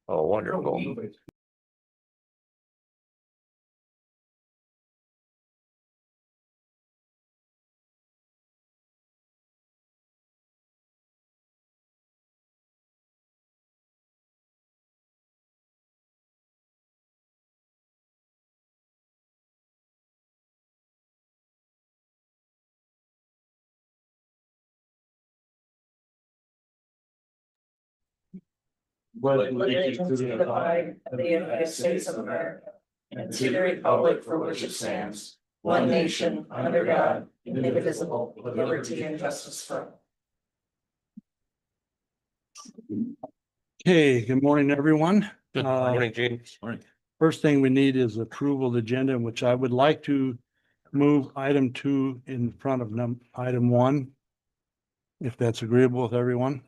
Oh, wonderful. Allegiance to the flag of the United States of America and to the republic for which it stands, one nation, under God, indivisible, with liberty and justice for all. Okay, good morning, everyone. Good morning, Gene. Morning. First thing we need is approval of the agenda, in which I would like to move item 2 in front of item 1. If that's agreeable with everyone.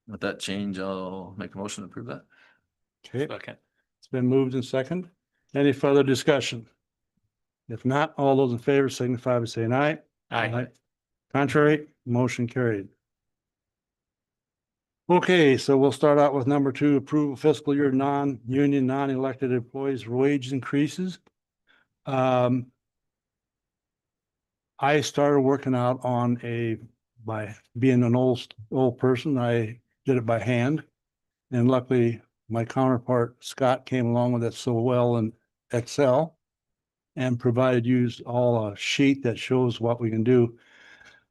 With that change, I'll make a motion to approve that. Okay, Second. it's been moved and second. Any further discussion? If not, all those in favor signify by saying aye. Aye. Contrary, motion carried. Okay, so we'll start out with number 2, approval fiscal year non-union, non-elected employees wage increases. I started working out on by being an old person, I did it by hand. And luckily, my counterpart Scott came along with it so well in Excel and used all a sheet that shows what we can do.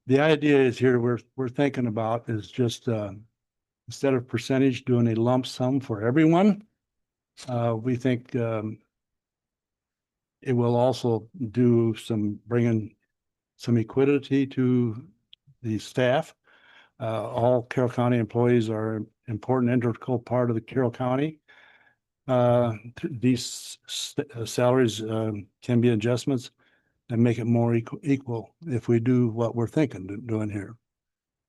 The idea is here we're thinking about is just instead of percentage, doing a lump sum for everyone. We think it will also bring some equity to the staff. All Carroll County employees are an important integral part of the Carroll County. These salaries can be adjustments and make it more equal if we do what we're thinking doing here.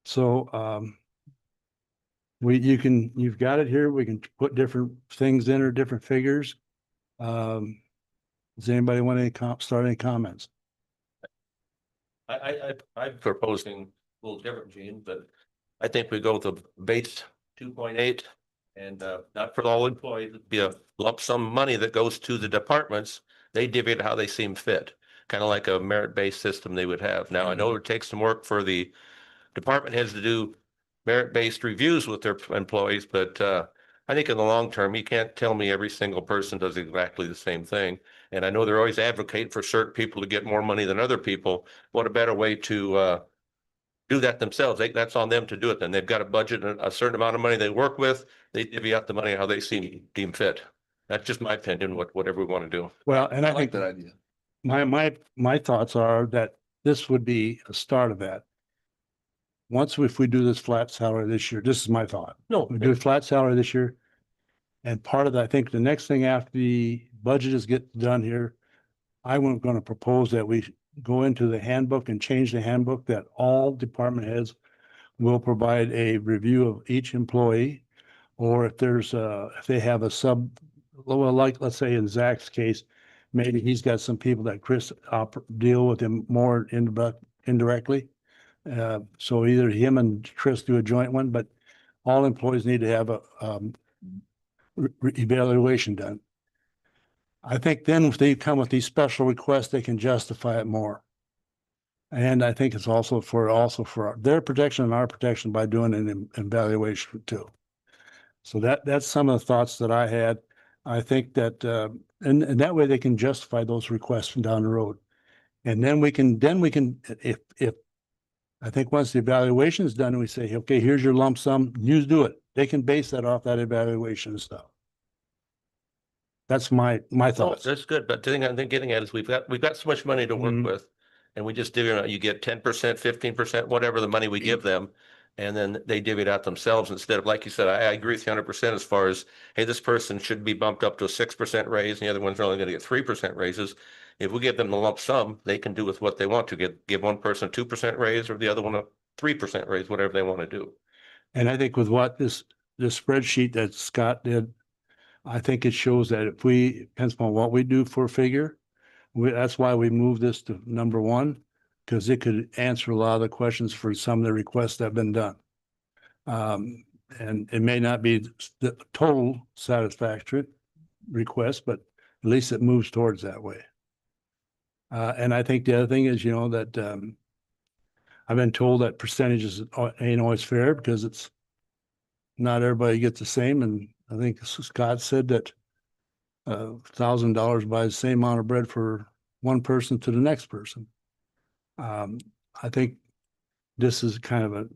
So you've got it here. We can put different things in or different figures. Does anybody want to start any comments? I'm proposing a little different, Gene, but I think we go with the base 2.8 and not for all employees, it'd be a lump sum money that goes to the departments. They divvy it how they seem fit, kind of like a merit-based system they would have. Now, I know it takes some work for the department heads to do merit-based reviews with their employees, but I think in the long term, you can't tell me every single person does exactly the same thing. And I know they're always advocating for certain people to get more money than other people. What a better way to do that themselves. That's on them to do it. Then they've got a budget and a certain amount of money they work with. They divvy out the money how they deem fit. That's just my opinion, whatever we want to do. Well, and I like think that idea. my thoughts are that this would be a start of that. If we do this flat salary this year, this is my thought. No, We do a flat salary this year. And part of that, I think the next thing after the budget is done here, I'm going to propose that we go into the handbook and change the handbook that all department heads will provide a review of each employee. Or if if they have like, let's say in Zach's case, maybe he's got some people that Chris deal with him more indirectly. So either him and Chris do a joint one, but all employees need to have a evaluation done. I think then if they come with these special requests, they can justify it more. And I think it's also for their protection and our protection by doing an evaluation too. So that's some of the thoughts that I had. I think that and that way they can justify those requests from down the road. And then we can if I think once the evaluation is done, we say, okay, here's your lump sum, you do it. They can base that off that evaluation stuff. That's my thoughts. That's good. But the thing I'm getting at is we've got so much money to work with, and we just divvy it out. You get 10%, 15%, whatever the money we give them, and then they divvy it out themselves instead of, like you said, I agree with you 100% as far as, hey, this person should be bumped up to a 6% raise, and the other ones are only going to get 3% raises. If we give them the lump sum, they can do with what they want to give one person a 2% raise or the other one a 3% raise, whatever they want to do. And I think with what this spreadsheet that Scott did, I think it shows that if depends upon what we do for a figure, that's why we moved this to number 1, because it could answer a lot of the questions for some of the requests that have been done. and it may not be the total satisfactory request, but at least it moves towards that way. And I think the other thing is, that, I've been told that percentages ain't always fair because it's not everybody gets the same. And I think Scott said that $1,000 buys the same amount of bread for one person to the next person. I think this is kind of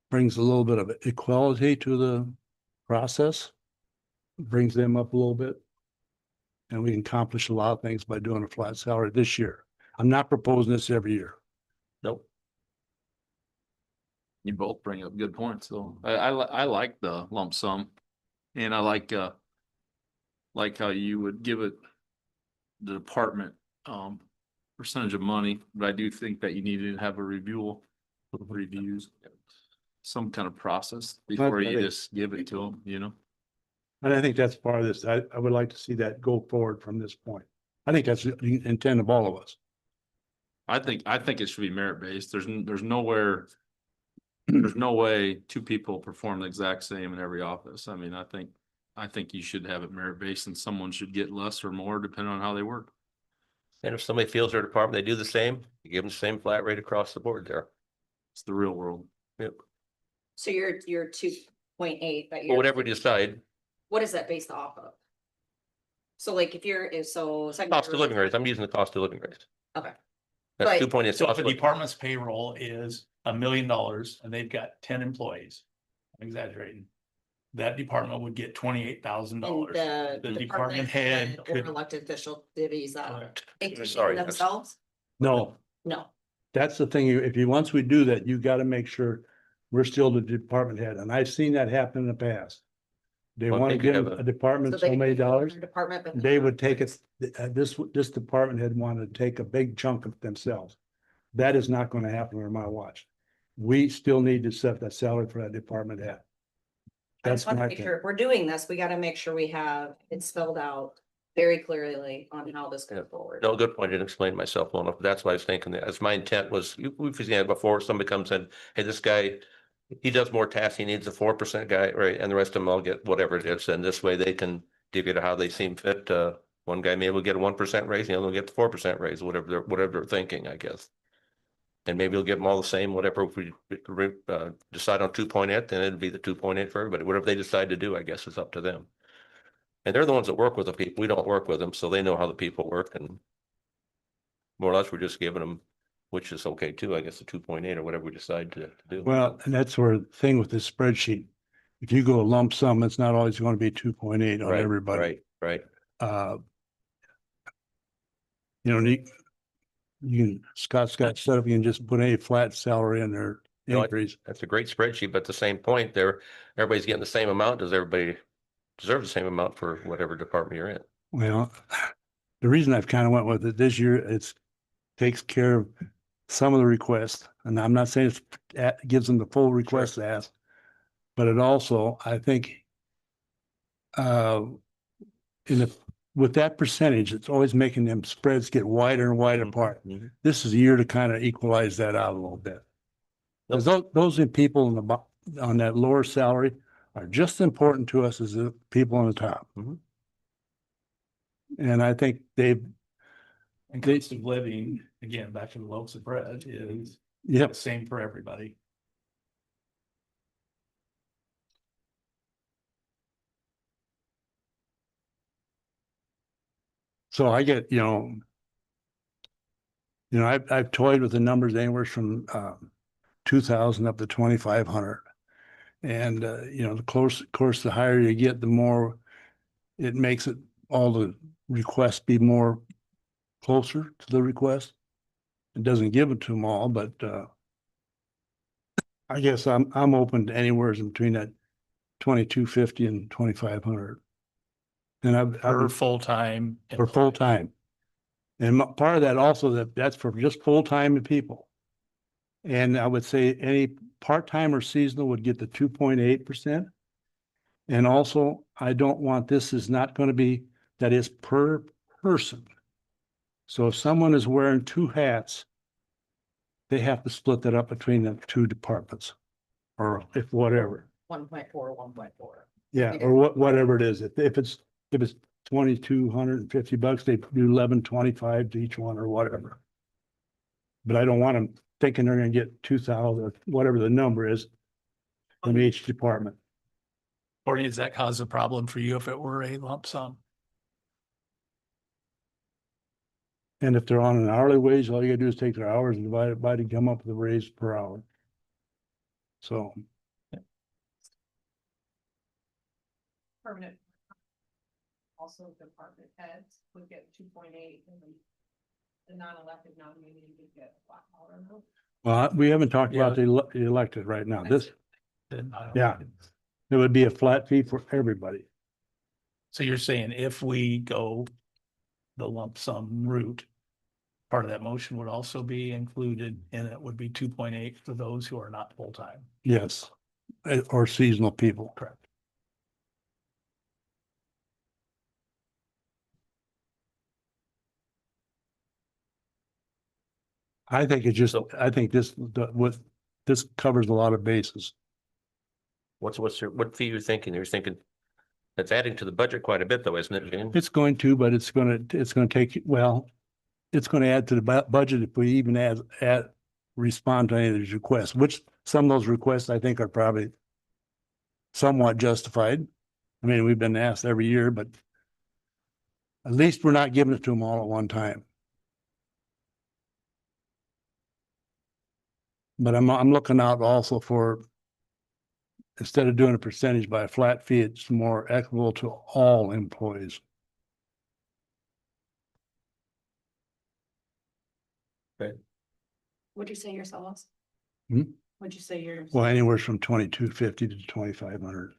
brings a little bit of equality to the process, brings them up a little bit. And we can accomplish a lot of things by doing a flat salary this year. I'm not proposing this every year. Nope. You both bring up good points, though. I like the lump sum. And I like how you would give it the department, percentage of money, but I do think that you need to have a reviews, some kind of process before you just give it to them, And I think that's part of this. I would like to see that go forward from this point. I think that's the intent of all of us. I think it should be merit-based. There's nowhere, there's no way two people perform the exact same in every office. I mean, I think you should have it merit-based and someone should get less or more depending on how they work. And if somebody feels their department, they do the same, you give them the same flat rate across the board there. It's the real world. Yep. So you're 2.8, but Well, you're, whatever we decide, what is that based off of? So like if you're, so. cost of living rates, I'm using the cost of living rates. Okay. That's But- 2.8. So if cost the of living. department's payroll is $1 million and they've got 10 employees, I'm exaggerating. That department would get $28,000. And The department head or could. elected official divvies that Correct. Sorry, that's- themselves? No, No. that's the thing. Once we do that, you got to make sure we're still the department head. And I've seen that happen in the past. They Well, I want to think you give have a department so many dollars. Department, but. They would take it, this department head wanted to take a big chunk of themselves. That is not going to happen under my watch. We still need to set that salary for that department head. I That's just want to my make thing. sure, if we're doing this, we got to make sure we have it spelled out very clearly on how this goes forward. No, good point. I didn't explain myself well enough. That's why I was thinking that as my intent was, we've seen it before, somebody comes in, hey, this guy, he does more tasks, he needs a 4% guy, right? And the rest of them all get whatever it is. And this way they can divvy it how they seem fit. One guy maybe will get a 1% raise, the other will get the 4% raise, whatever they're thinking, I guess. And maybe we'll give them all the same, whatever. If we decide on 2.8, then it'd be the 2.8 for everybody. Whatever they decide to do, I guess is up to them. And they're the ones that work with the people. We don't work with them, so they know how the people work, and more or less, we're just giving them, which is okay too, I guess, the 2.8 or whatever we decide to do. Well, and that's where the thing with this spreadsheet. If you go lump sum, it's not always going to be 2.8 on Right, everybody. Right. Scott's got set up, you can just put any flat salary in there, No, increase. That's a great spreadsheet, but at the same point, everybody's getting the same amount. Does everybody deserve the same amount for whatever department you're in? Well, the reason I've kind of went with it this year, takes care of some of the requests, and I'm not saying it gives them the full request ask, but it also, I think, with that percentage, it's always making them spreads get wider and wider apart. Mhm. This is a year to kind of equalize that out a little bit. Because those people on that lower salary are just as important to us as the people on the top. Mhm. And I think And cost of living, again, back to the loaves of bread is yep, the same for everybody. so I get, I've toyed with the numbers anywhere from 2,000 up to 2,500. And, of course, the higher you get, the more it makes it, all the requests be more closer to the request. It doesn't give it to them all, but I guess I'm open to anywhere in between that 2,250 and 2,500. And For full-time. for full-time. And part of that also, that's for just full-time people. And I would say any part-time or seasonal would get the 2.8%. And also, I don't want, this is not going to be, that is per person. So if someone is wearing two hats, they have to split that up between the two departments. or if whatever. 1.4, 1.4. Yeah, or whatever it is. If it's 2,250 bucks, they do 1125 to each one or whatever. But I don't want them thinking they're gonna get 2,000 or whatever the number is from each department. Courtney, does that cause a problem for you if it were a lump sum? And if they're on an hourly wage, all you gotta do is take their hours and divide it by to come up with a raise per hour. So, Permanent. Also, department heads would get 2.8 and the non-elected nominee would get a lot more. well, we haven't talked about the elected right now. This, Then I don't Yeah. think it's- it would be a flat fee for everybody. So you're saying if we go the lump sum route, part of that motion would also be included and it would be 2.8 for those who are not full-time. Yes. Or seasonal people. Correct. I think it just, I think this covers a lot of bases. What fee you're thinking? You're thinking it's adding to the budget quite a bit though, isn't it, Gene? It's going to, but it's gonna take, well, it's gonna add to the budget if we even respond to any of these requests, which some of those requests I think are probably somewhat justified. I mean, we've been asked every year, but at least we're not giving it to them all at one time. But I'm looking out also for, instead of doing a percentage by a flat fee, it's more equitable to all employees. What'd you say your sell was? Hmm? What'd you say your? Well, anywhere from 2,250 to 2,500.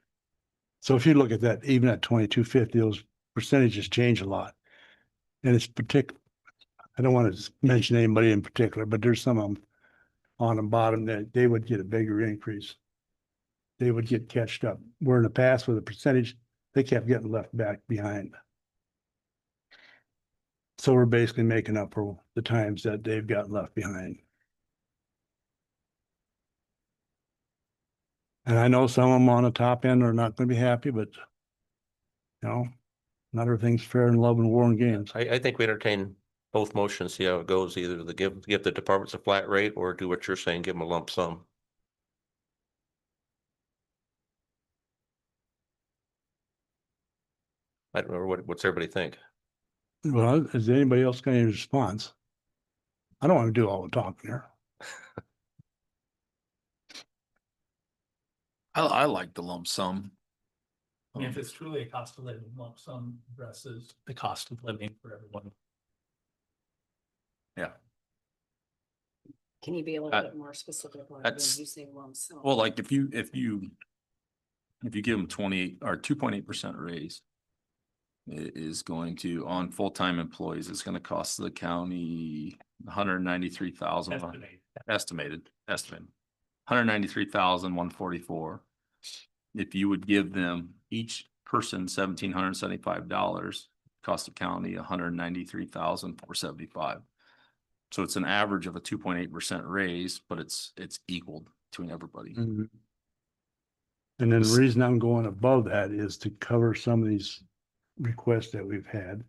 So if you look at that, even at 2,250, those percentages change a lot. And it's I don't want to mention anybody in particular, but there's some of them on the bottom that they would get a bigger increase. They would get catched up. Where in the past with a percentage, they kept getting left back behind. So we're basically making up for the times that they've gotten left behind. And I know some of them on the top end are not going to be happy, but you know, not everything's fair in love and war and games. I think we entertain both motions, see how it goes, either to give the departments a flat rate or do what you're saying, give them a lump sum. I don't know, what's everybody think? Well, is anybody else got any response? I don't want to do all the talking here. I like the lump sum. I mean, if it's truly a cost of living lump sum addresses the cost of living for everyone. Can you be a little bit more specific when that's- you say lump sum? Well, like if you give them 28 or 2.8% raise, it is going to, on full-time employees, it's going to cost the county 193,000 estimated, 193,144. If you would give them each person $1,775, cost the county 193,475. So it's an average of a 2.8% raise, but it's equal between everybody. And then the reason I'm going above that is to cover some of these requests that we've had.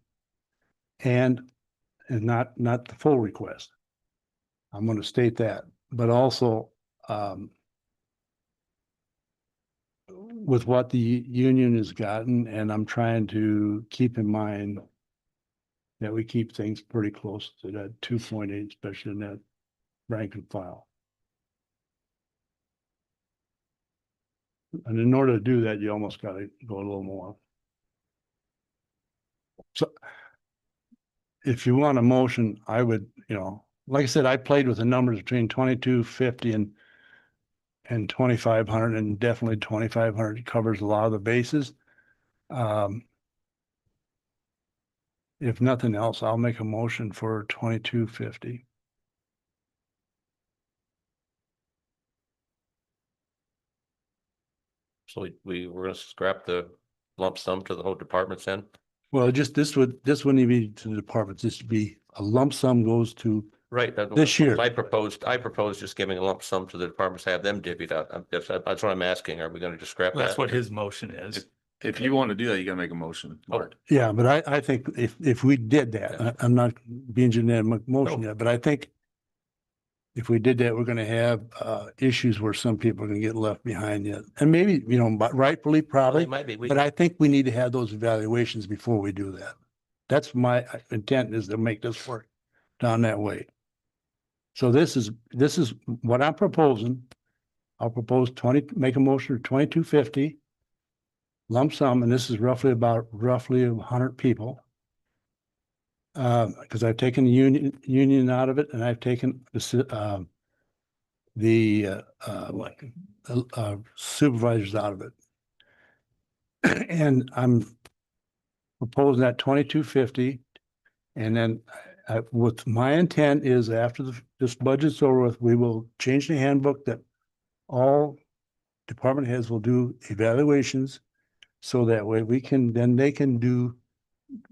And not the full request. I'm going to state that, but also, with what the union has gotten, and I'm trying to keep in mind that we keep things pretty close to that 2.8, especially in that rank and file. And in order to do that, you almost got to go a little more. So if you want a motion, I would, like I said, I played with the numbers between 2,250 and 2,500, and definitely 2,500 covers a lot of the bases. If nothing else, I'll make a motion for 2,250. So we're gonna scrap the lump sum to the whole departments then? Well, just this wouldn't even be to the departments. This would be a lump sum goes to Right. This year. I proposed just giving a lump sum to the departments, have them divvy it out. That's what I'm asking. Are we gonna just scrap that? That's what his motion is. If you want to do that, you gotta make a motion, Mark. Yeah, but I think if we did that, I'm not being generic motion yet, but I think if we did that, we're gonna have issues where some people are gonna get left behind yet. And maybe, you know, but rightfully, Well, probably, they might be. but I think we need to have those evaluations before we do that. That's my intent, is to make this work down that way. So this is what I'm proposing. I'll propose 20, make a motion of 2250 lump sum, and this is roughly 100 people. Because I've taken the union out of it, and I've taken the supervisors out of it. And I'm proposing that 2250. And then with my intent is, after this budget's over with, we will change the handbook that all department heads will do evaluations. So that way then they can do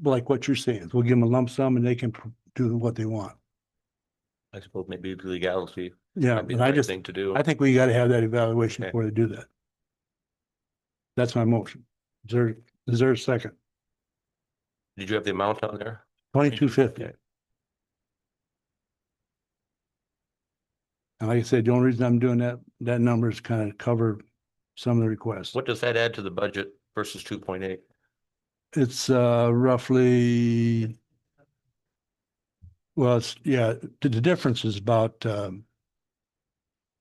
like what you're saying. We'll give them a lump sum and they can do what they want. I suppose maybe legality. Yeah, Might be but the I right just, thing to do. I think we got to have that evaluation Okay. before they do that. That's my motion. Is there a second? Did you have the amount on there? 2250. Okay. And like I said, the only reason I'm doing that number is kind of cover some of the requests. What does that add to the budget versus 2.8? It's roughly, well, the difference is about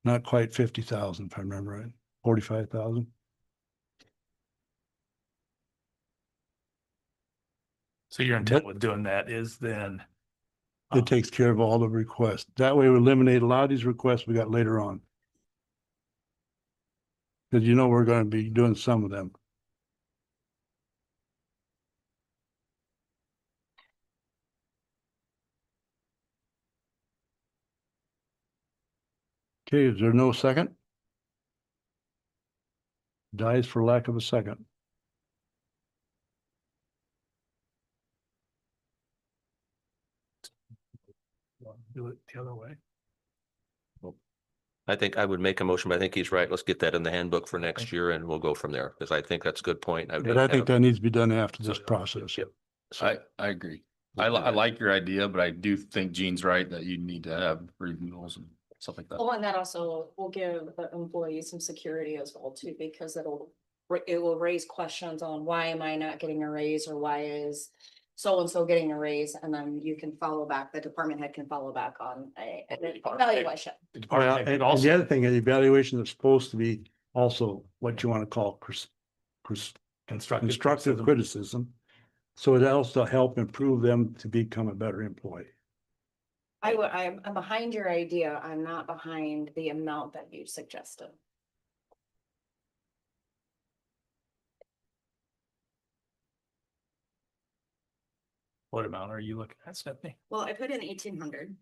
not quite 50,000, if I remember right, 45,000. So your intent with doing that is then. It takes care of all the requests. That way we eliminate a lot of these requests we got later on. Because you know we're going to be doing some of them. Okay, is there no second? Dies for lack of a second. Do it the other way. I think I would make a motion, but I think he's right. Let's get that in the handbook for next year and we'll go from there, because I think that's a good point. But I think that needs to be done after this process. Yep. I agree. I like your idea, but I do think Gene's right that you need to have renewals and stuff like that. Well, and that also will give the employees some security as well too, because it will raise questions on, why am I not getting a raise, or why is so-and-so getting a raise, and then you can follow back, the department head can follow back on an evaluation. The Well, department head could and also. the other thing, the evaluation is supposed to be also what you want to call constructive criticism. So it also help improve them to become a better employee. I'm behind your idea. I'm not behind the amount that you suggested. What amount are you looking at, Stephanie? Well, I put in 1,800,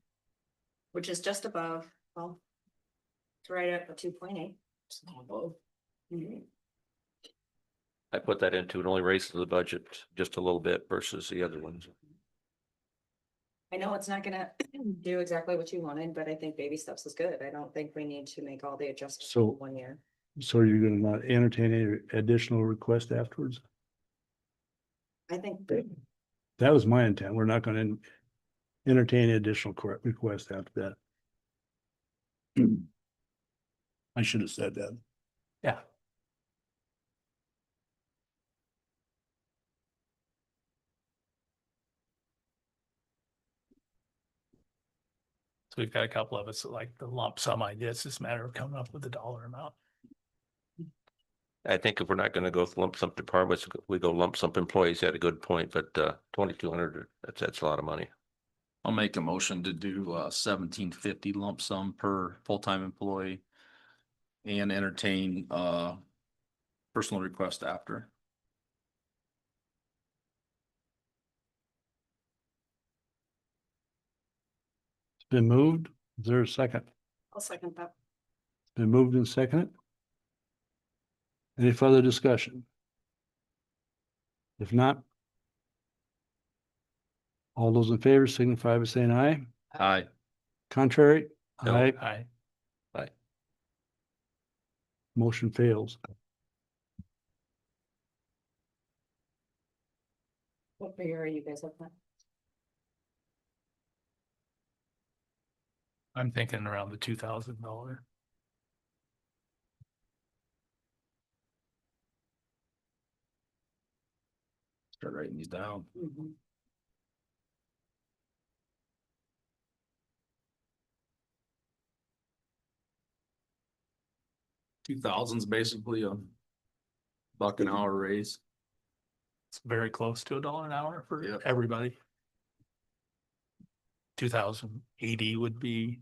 which is just above, well, it's right at the 2.8. Mhm. I put that into, it only raises the budget just a little bit versus the other ones. I know it's not gonna do exactly what you wanted, but I think baby steps is good. I don't think we need to make all the adjustments So- in 1 year. So you're going to not entertain any additional request afterwards? I think That was my intent. We're not going to entertain additional request after that. I should have said that. Yeah. So we've got a couple of us that like the lump sum idea. It's just a matter of coming up with the dollar amount. I think if we're not gonna go with lump sum departments, we go lump sum employees. You had a good point, but 2,200, that's a lot of money. I'll make a motion to do 1750 lump sum per full-time employee. And entertain personal request after. It's been moved. Is there a second? I'll second that. It's been moved and seconded. Any further discussion? If not, all those in favor signify by saying aye. Aye. Contrary? No. Aye. Aye. Motion fails. What figure are you guys looking at? I'm thinking around the $2,000. Start writing these down. $2,000's basically a buck an hour raise. It's very close to $1 an hour for Yep. everybody. 2,080 would be.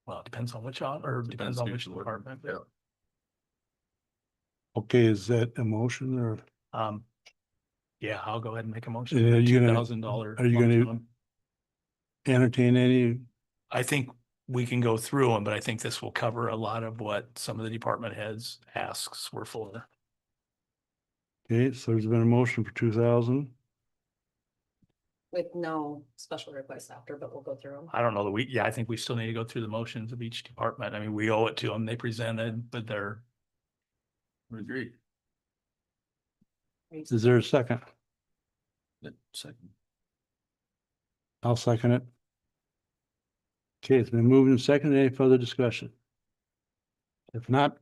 Well, it depends on which job or depends on which who's department. Yeah. Okay, is that a motion or Yeah, I'll go ahead and make a motion. Are you gonna- $2,000. are you gonna- entertain any? I think we can go through them, but I think this will cover a lot of what some of the department heads asks were for. Okay, so there's been a motion for 2,000. With no special requests after, but we'll go through them. I don't know that yeah, I think we still need to go through the motions of each department. I mean, we owe it to them. They presented, but they're. Agree. Is there a second? Second. I'll second it. Okay, it's been moved and seconded. Any further discussion? If not,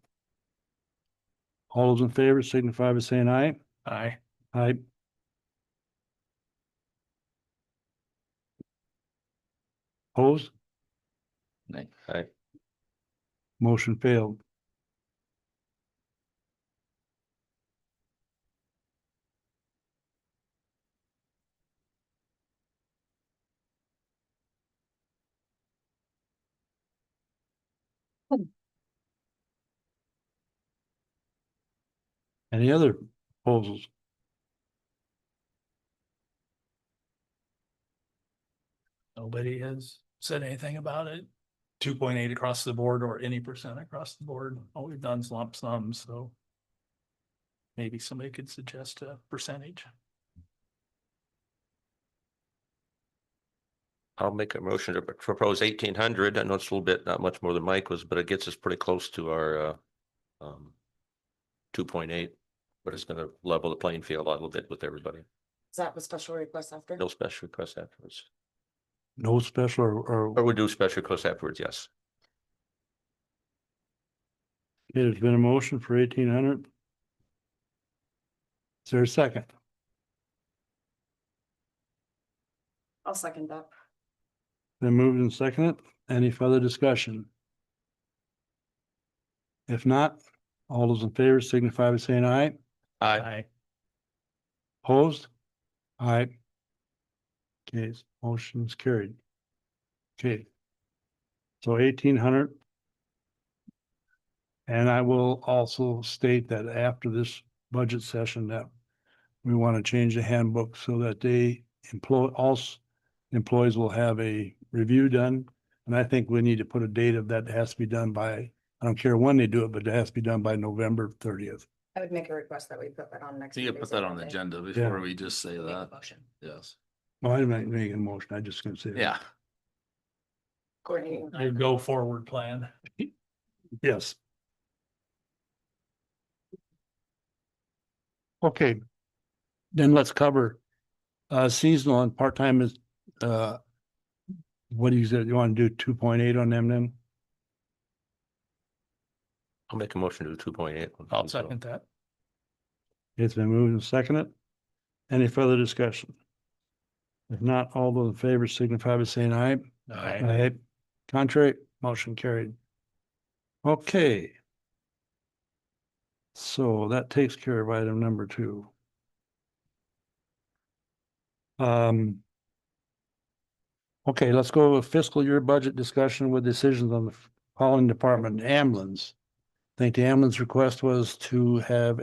all those in favor signify by saying aye. Aye. Aye. Opposed? Nay. Aye. Motion failed. Any other proposals? Nobody has said anything about it. 2.8 across the board or any percent across the board. All we've done is lump sum, so. Maybe somebody could suggest a percentage. I'll make a motion to propose 1,800. I know it's a little bit, not much more than Mike was, but it gets us pretty close to our 2.8. But it's gonna level the playing field a little bit with everybody. Is that with special requests after? No special requests afterwards. No special or Or we do special requests afterwards, yes. there's been a motion for 1,800. Is there a second? I'll second that. Then moved and seconded. Any further discussion? If not, all those in favor signify by saying aye. Aye. Opposed? Aye. Okay, motion is carried. Okay. So 1,800. And I will also state that after this budget session that we want to change the handbook so that they employees will have a review done. And I think we need to put a date of that has to be done by, I don't care when they do it, but it has to be done by November 30th. I would make a request that we put that on next. So you Monday's put that on the agenda. agenda before we just say Make a that. motion. Yes. Well, I didn't make a motion. I just gonna say. Yeah. Coordinating. A go forward plan. Yes. Okay. Then let's cover seasonal and part-time is what do you say? You want to do 2.8 on them then? I'll make a motion to do 2.8. I'll second that. It's been moved and seconded. Any further discussion? If not, all those in favor signify by saying aye. Aye. Contrary, motion carried. Okay. So that takes care of item number 2. Okay, let's go with fiscal year budget discussion with decisions on the following department. Ambulance. I think the ambulance request was to have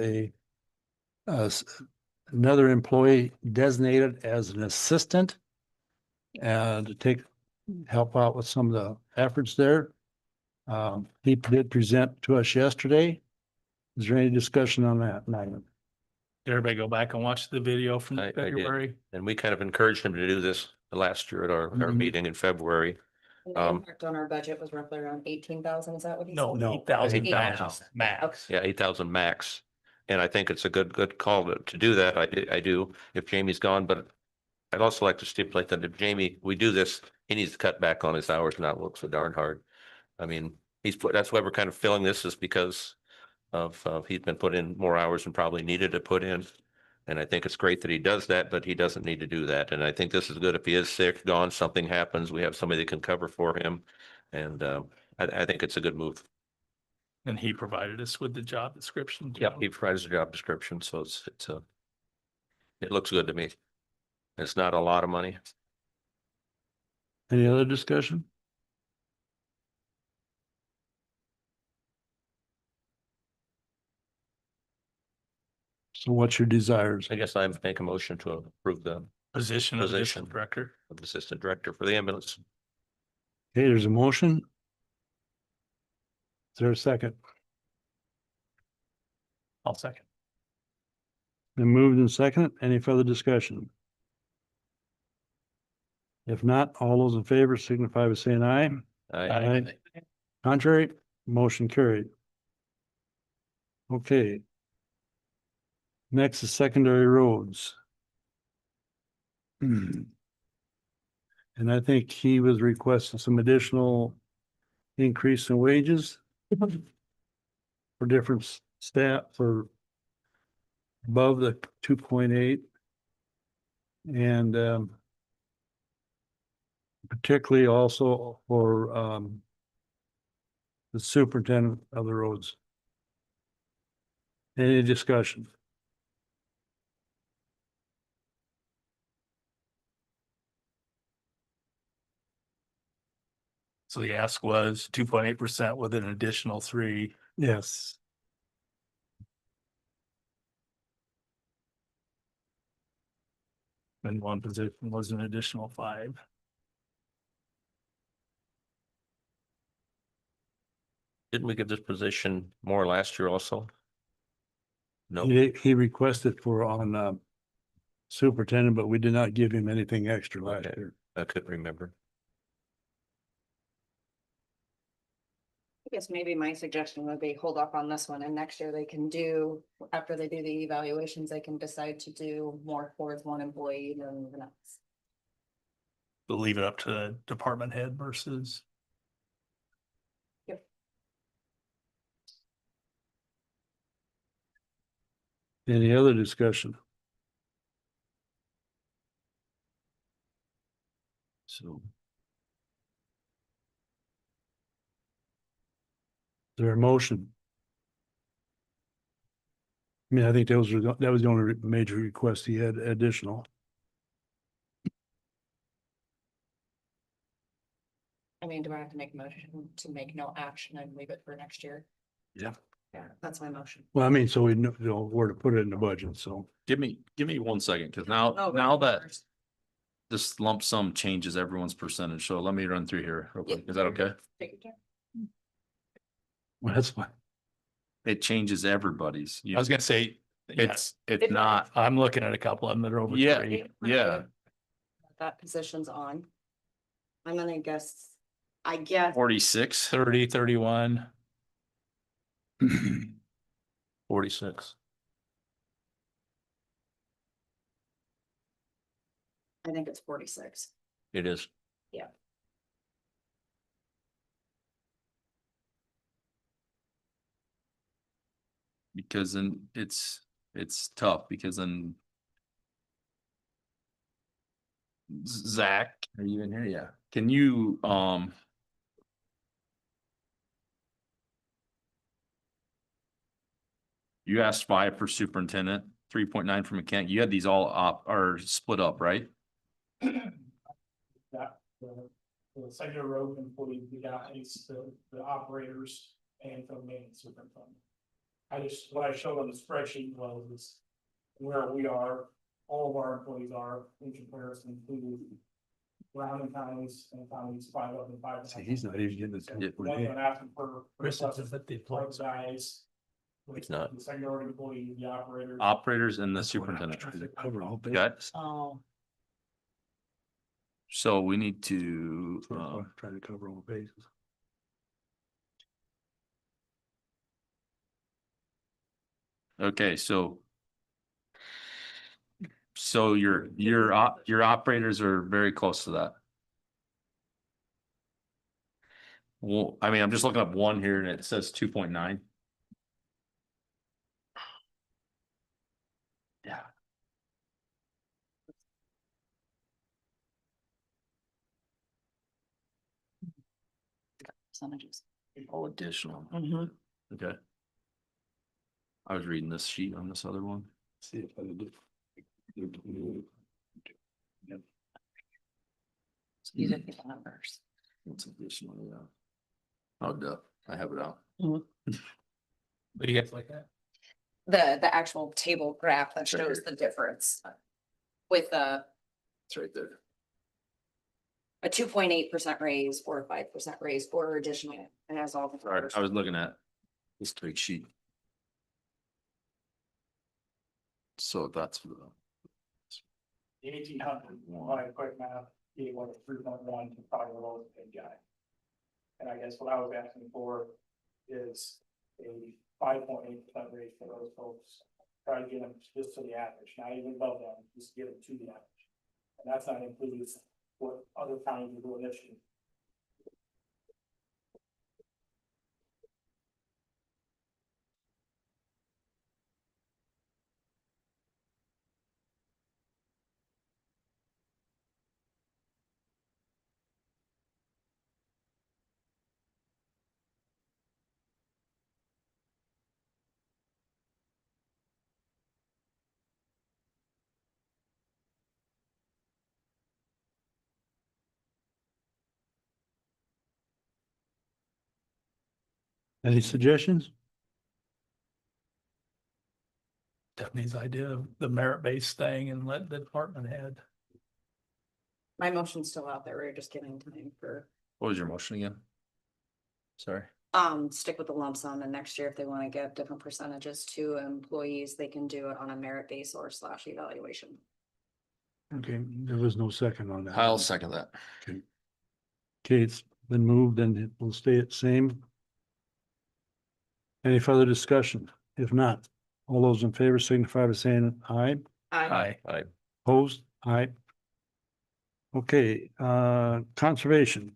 another employee designated as an assistant and to help out with some of the efforts there. He did present to us yesterday. Is there any discussion on that, Magnum? Did everybody go back and watch the video from I did. February? And we kind of encouraged him to do this last year at our Mhm. meeting in February. And the impact on our budget was roughly around 18,000, is that what he said? No, No, 8,000 8,000. max. Yeah, 8,000 max. And I think it's a good call to do that. I do, if Jamie's gone, but I'd also like to stipulate that if Jamie, we do this, he needs to cut back on his hours, not work so darn hard. I mean, that's why we're kind of filling this, is because of he's been put in more hours than probably needed to put in. And I think it's great that he does that, but he doesn't need to do that. And I think this is good. If he is sick, gone, something happens, we have somebody that can cover for him. And I think it's a good move. And he provided us with the job description. too. Yep, he provides a job description, so it looks good to me. It's not a lot of money. Any other discussion? So what's your desires? I guess I make a motion to approve the Position of Position. district director. assistant director for the ambulance. Okay, there's a motion. Is there a second? I'll second. Been moved and seconded. Any further discussion? If not, all those in favor signify by saying aye. Aye. Contrary, motion carried. Okay. Next is secondary roads. And I think he was requesting some additional increase in wages for different staff for above the 2.8. And particularly also for the superintendent of the roads. Any discussion? So the ask was 2.8% with an additional 3. Yes. And one position was an additional 5. Didn't we give this position more last year also? No, He requested for on superintendent, but we did not give him anything extra last Okay. year. I couldn't remember. I guess maybe my suggestion would be hold off on this one, and next year they can do, after they do the evaluations, they can decide to do more towards one employee than the next. But leave it up to the department head versus. Any other discussion? So. Is there a motion? I mean, I think that was the only major request he had additional. I mean, do I have to make a motion to make no action and leave it for next year? Yeah. Yeah, that's my motion. Well, I mean, so we know where to put it in the budget, so. Give me 1 second, because Oh, now right, that first. this lump sum changes everyone's percentage, so let me run through here real quick. Yep. Is that okay? Take your time. Well, that's fine. It changes everybody's. I was gonna say, It's It not, I'm looking at a couple of them that are over Yeah. 3. yeah, That position's on. I'm gonna guess, I guess, 46. 30, 31. 46. I think it's 46. It is. Because then it's tough, because then Zach, are you in here? Yeah. Can you, you asked 5 for superintendent, 3.9 for mechanic. You had these all are split up, right? That, the secondary road employee, the guys, the operators, and the maintenance superintendent. What I showed on the spreadsheet was where we are, all of our employees are in comparison to surrounding counties and counties 5 up and 5. See, he's not even getting this. One that asking for. Chris, it's at the for employees. guys. It's not. The secondary employee, the operators. Operators and the That's what I was superintendent. trying to cover all Got bases. Oh, So we need to, Try to cover all bases. okay, so. So your operators are very close to that. Well, I mean, I'm just looking up one here and it says 2.9. Yeah. Percentages. All additional. Mhm. Okay. I was reading this sheet on this other one. See if I can do. These are the numbers. What's additional, yeah. Oh, duh, I have it out. What do you guys like that? The actual table graph that It's right shows here. the difference. With It's right there. a 2.8% raise or a 5% raise or additional. It has all the. Sorry, I was looking at this big sheet. So that's the. The 1,800, when I quick math, he went 3.1 to probably the lowest paid guy. And I guess what I was asking for is a 5.8% raise for those folks. Try to get them just to the average, not even above them, just get them to the average. And that's not including what other counties are doing this year. Any suggestions? Stephanie's idea of the merit-based thing and let the department head. My motion's still out there. We're just giving time for, What was your motion again? Sorry. stick with the lump sum and next year if they want to give different percentages to employees, they can do it on a merit base or / evaluation. Okay, there was no second on that. I'll second that. Okay, it's been moved and it will stay the same. Any further discussion? If not, all those in favor signify by saying aye. Aye. Opposed? Aye. Okay, conservation.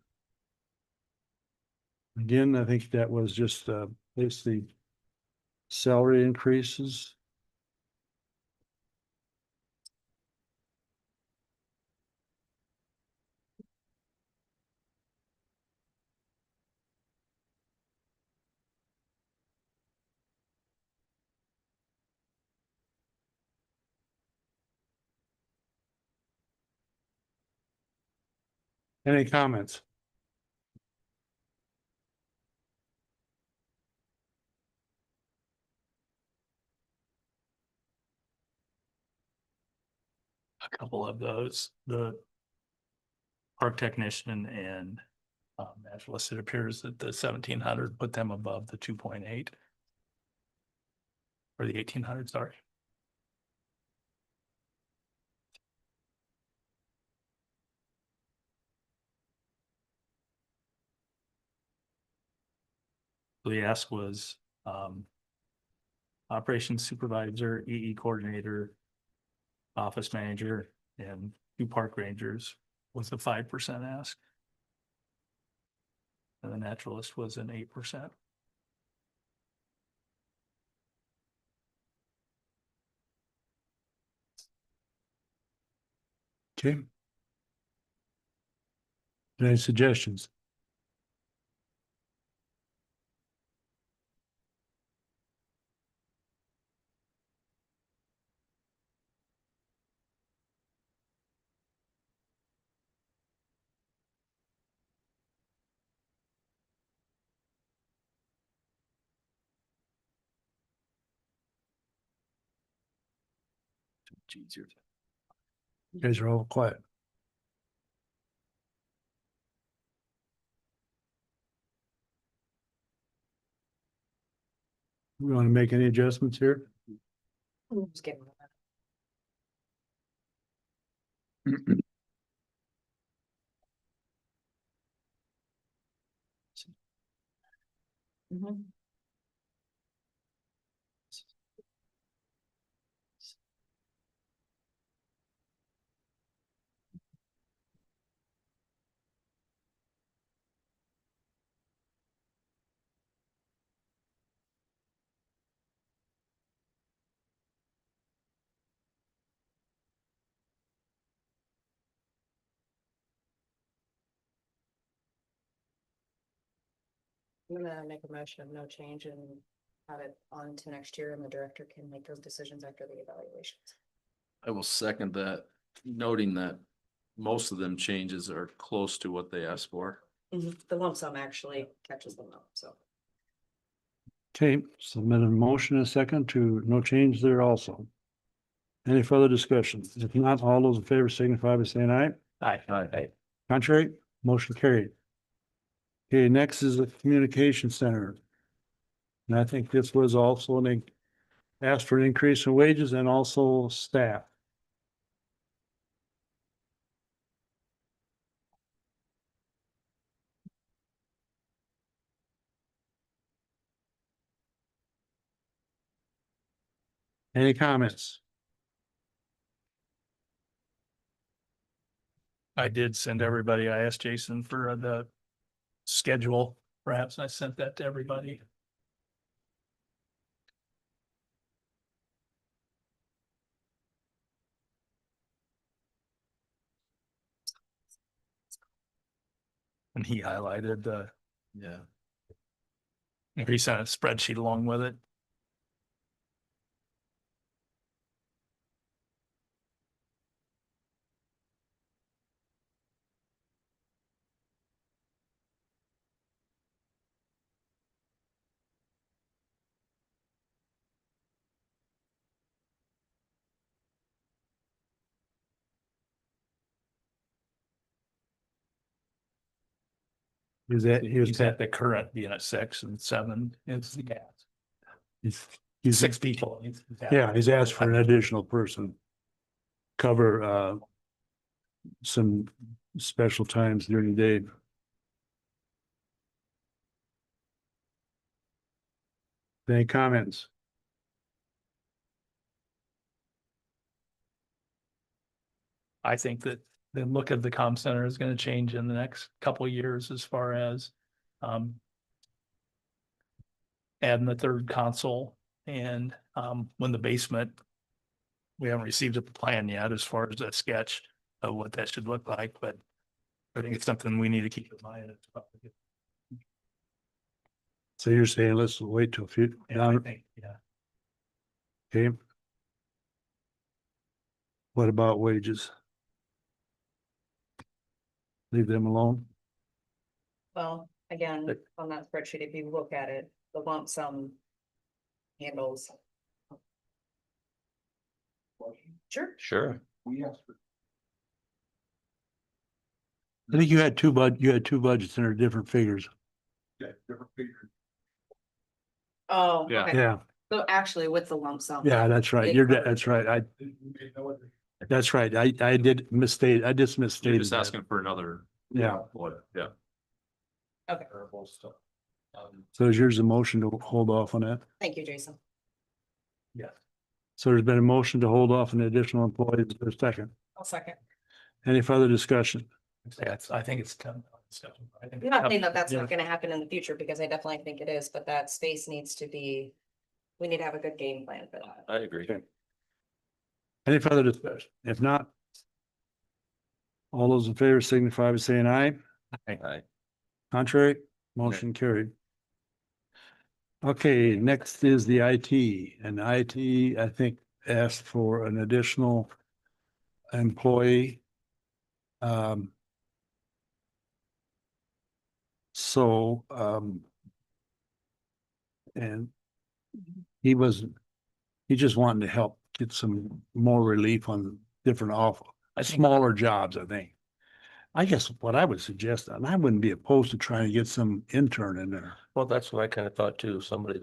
Again, I think that was just basically salary increases. Any comments? A couple of those, the park technician and naturalist, it appears that the 1,700 put them above the 2.8. Or the 1,800, sorry. So the ask was operations supervisor, EE coordinator, office manager, and 2 park rangers was the 5% ask. And the naturalist was an 8%. Okay. Any suggestions? Geez, you're. You guys are all quiet. We want to make any adjustments here? Just give them Mhm. I'm gonna make a motion of no change and have it on to next year, and the director can make those decisions after the evaluations. I will second that, noting that most of them changes are close to what they asked for. The lump sum actually catches them up, so. Okay, submit a motion and a second to no change there also. Any further discussion? If not, all those in favor signify by saying aye. Aye. Contrary, motion carried. Okay, next is the communication center. And I think this was also asked for an increase in wages and also staff. Any comments? I did send everybody, I asked Jason for the schedule, perhaps I sent that to everybody. And he highlighted the, Yeah. he sent a spreadsheet along with it. Is that, he was, He's at the current being at 6 and 7 is the gas. he's, 6 people. yeah, he's asked for an additional person. Cover, some special times during the day. Any comments? I think that the look of the comm center is gonna change in the next couple of years as far as adding the third console and when the basement. We haven't received a plan yet as far as a sketch of what that should look like, but I think it's something we need to keep in mind. So you're saying let's wait till And I think, yeah, okay. What about wages? Leave them alone? Well, again, on that spreadsheet, if you look at it, the lump sum handles. Sure. Sure. I think you had two budgets and they're different figures. Oh, Yeah. okay. Yeah, So actually with the lump sum. yeah, that's right. That's right. That's right. I did misstate. I just You're misstated. just that. asking for another. Yeah. What, yeah. Okay, So is yours a motion to hold off on that? thank you, Jason. So there's been a motion to hold off an additional employee for a second. I'll second. Any further discussion? I think it's time. I think I'm not saying that that's Yeah. not gonna happen in the future, because I definitely think it is, but that space needs to be, we need to have a good game plan for that. I agree. Okay. Any further discussion? If not, all those in favor signify by saying aye. Aye. Contrary, motion carried. Okay, next is the IT, and IT, I think, asked for an additional employee. So, and he just wanted to help get some more relief on different smaller jobs, I think. I guess what I would suggest, and I wouldn't be opposed to trying to get some intern in there. Well, that's what I kind of thought too. Somebody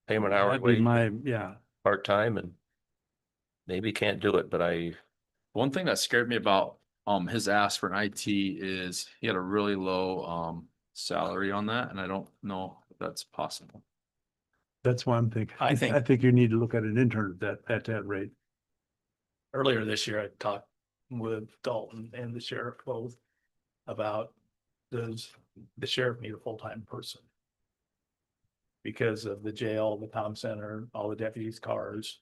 pay him an hour That'd be wage, yeah. part-time, and maybe can't do it, but One thing that scared me about his ask for an IT is he had a really low salary on that, and I don't know if that's possible. That's why I'm thinking. I think- I think you need to look at an intern at that rate. Earlier this year, I talked with Dalton and the sheriff both about, does the sheriff need a full-time person? Because of the jail, the town center, all the deputies' cars,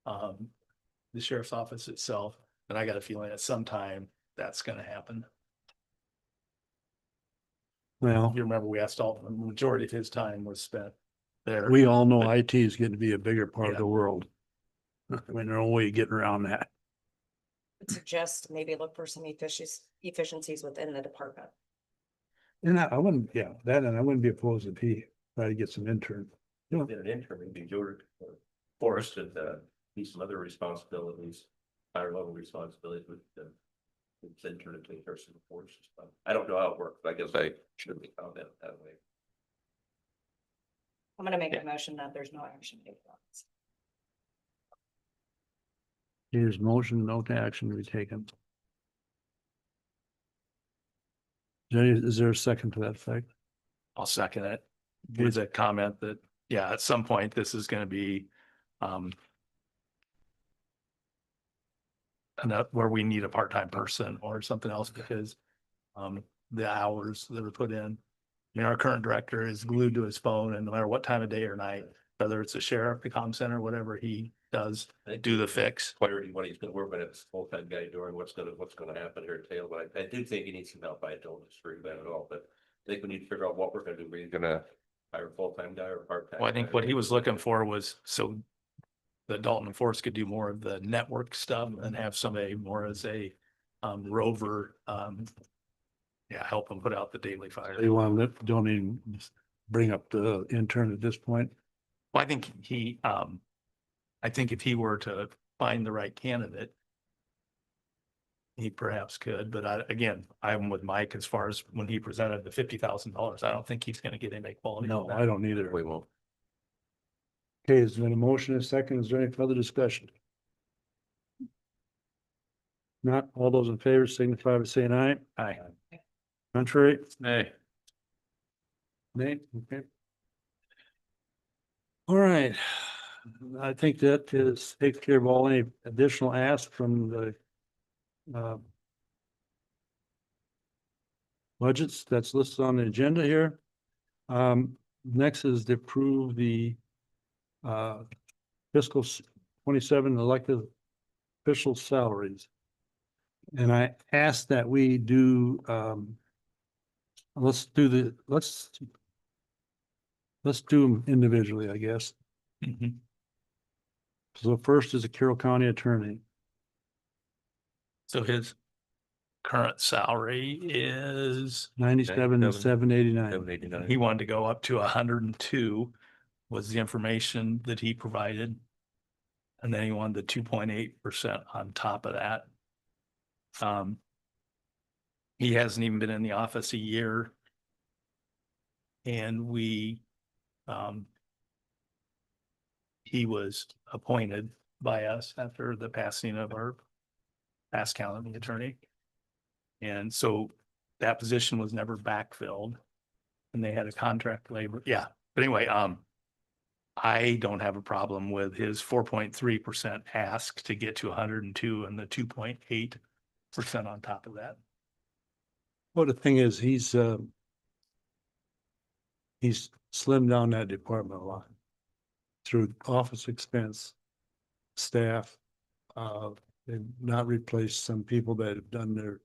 the sheriff's office itself, and I got a feeling at some time that's gonna happen. Well, You remember we asked Dalton, the majority of his time was spent there. we all know IT is getting to be a bigger part of Yeah. the world. I mean, there's no way you get around that. Would suggest maybe look for some efficiencies within the department. And I wouldn't, yeah, that, and I wouldn't be opposed if he tried to get some intern. Did an interim, maybe George Forrest and be some other responsibilities, higher level responsibilities with the. Intern to take person before. I don't know how it works, but I guess I should be comment that way. I'm gonna make a motion that there's no action taken on this. Here's motion, no action to be taken. Jenny, is there a second to that effect? I'll second it with a comment that, yeah, at some point, this is gonna be, enough where we need a part-time person or something else because, the hours that are put in. I mean, our current director is glued to his phone and no matter what time of day or night, whether it's a sheriff, the comm center, whatever he does, do the fix. Clarity, what he's gonna work with, it's full-time guy doing what's gonna happen here at Tail, but I do think he needs some help. I don't disagree with that at all, but I think we need to figure out what we're gonna do. We're gonna hire a full-time guy or part-time. Well, I think guy. what he was looking for was so that Dalton and Forrest could do more of the network stuff and have somebody more as a rover, help them put out the daily fire. They want to, don't even bring up the intern at this point. Well, I think I think if he were to find the right candidate, he perhaps could, but I'm with Mike as far as when he presented the $50,000. I don't think he's gonna get any quality. No, from that. I don't either. We won't. Okay, is there a motion and a second? Is there any further discussion? Not all those in favor signify by saying aye. Aye. Contrary, Hey, nay, okay. All right, I think that takes care of all any additional ask from the budgets that's listed on the agenda here. Next is to approve the fiscal 27 elected official salaries. And I asked that we do, let's do them individually, I guess. Mhm. So first is a Carroll County attorney. So his current salary is, 97,789. 789. he wanted to go up to 102 was the information that he provided. And then he wanted the 2.8% on top of that. He hasn't even been in the office a year. And he was appointed by us after the passing of our past county attorney. And so that position was never backfilled. And they had a contract labor, yeah, but anyway, I don't have a problem with his 4.3% ask to get to 102 and the 2.8% on top of that. Well, the thing is, he's slimmed down that department a lot through office expense, staff. They've not replaced some people that have done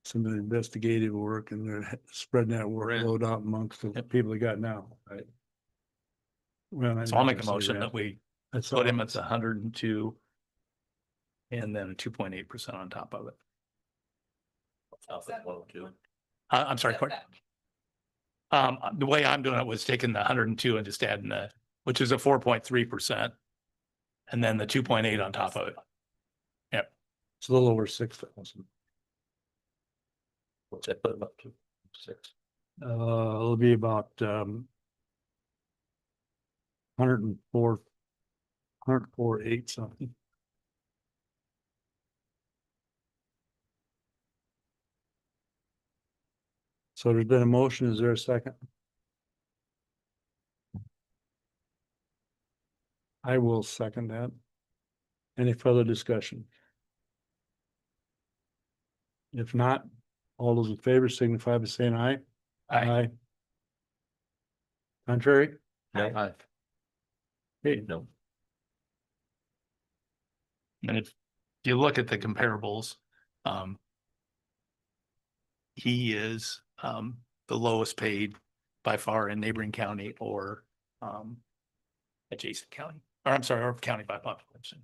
some of the investigative work and they're spreading that workload out amongst the people they got now, right? Well, So I'll make a motion that we That's put all. him at 102 and then a 2.8% on top of it. Top of 102. I'm sorry, Court. The way I'm doing it was taking the 102 and just adding which is a 4.3%. And then the 2.8 on top of it. It's a little over 6,000. What's that put him up to? 6. It'll be about 104.8 something. So there's been a motion. Is there a second? I will second that. Any further discussion? If not, all those in favor signify by saying aye. Aye. Contrary? No, Aye. Okay, no. And if you look at the comparables, um. He is, the lowest paid by far in neighboring county or, adjacent county, or I'm sorry, or county by population.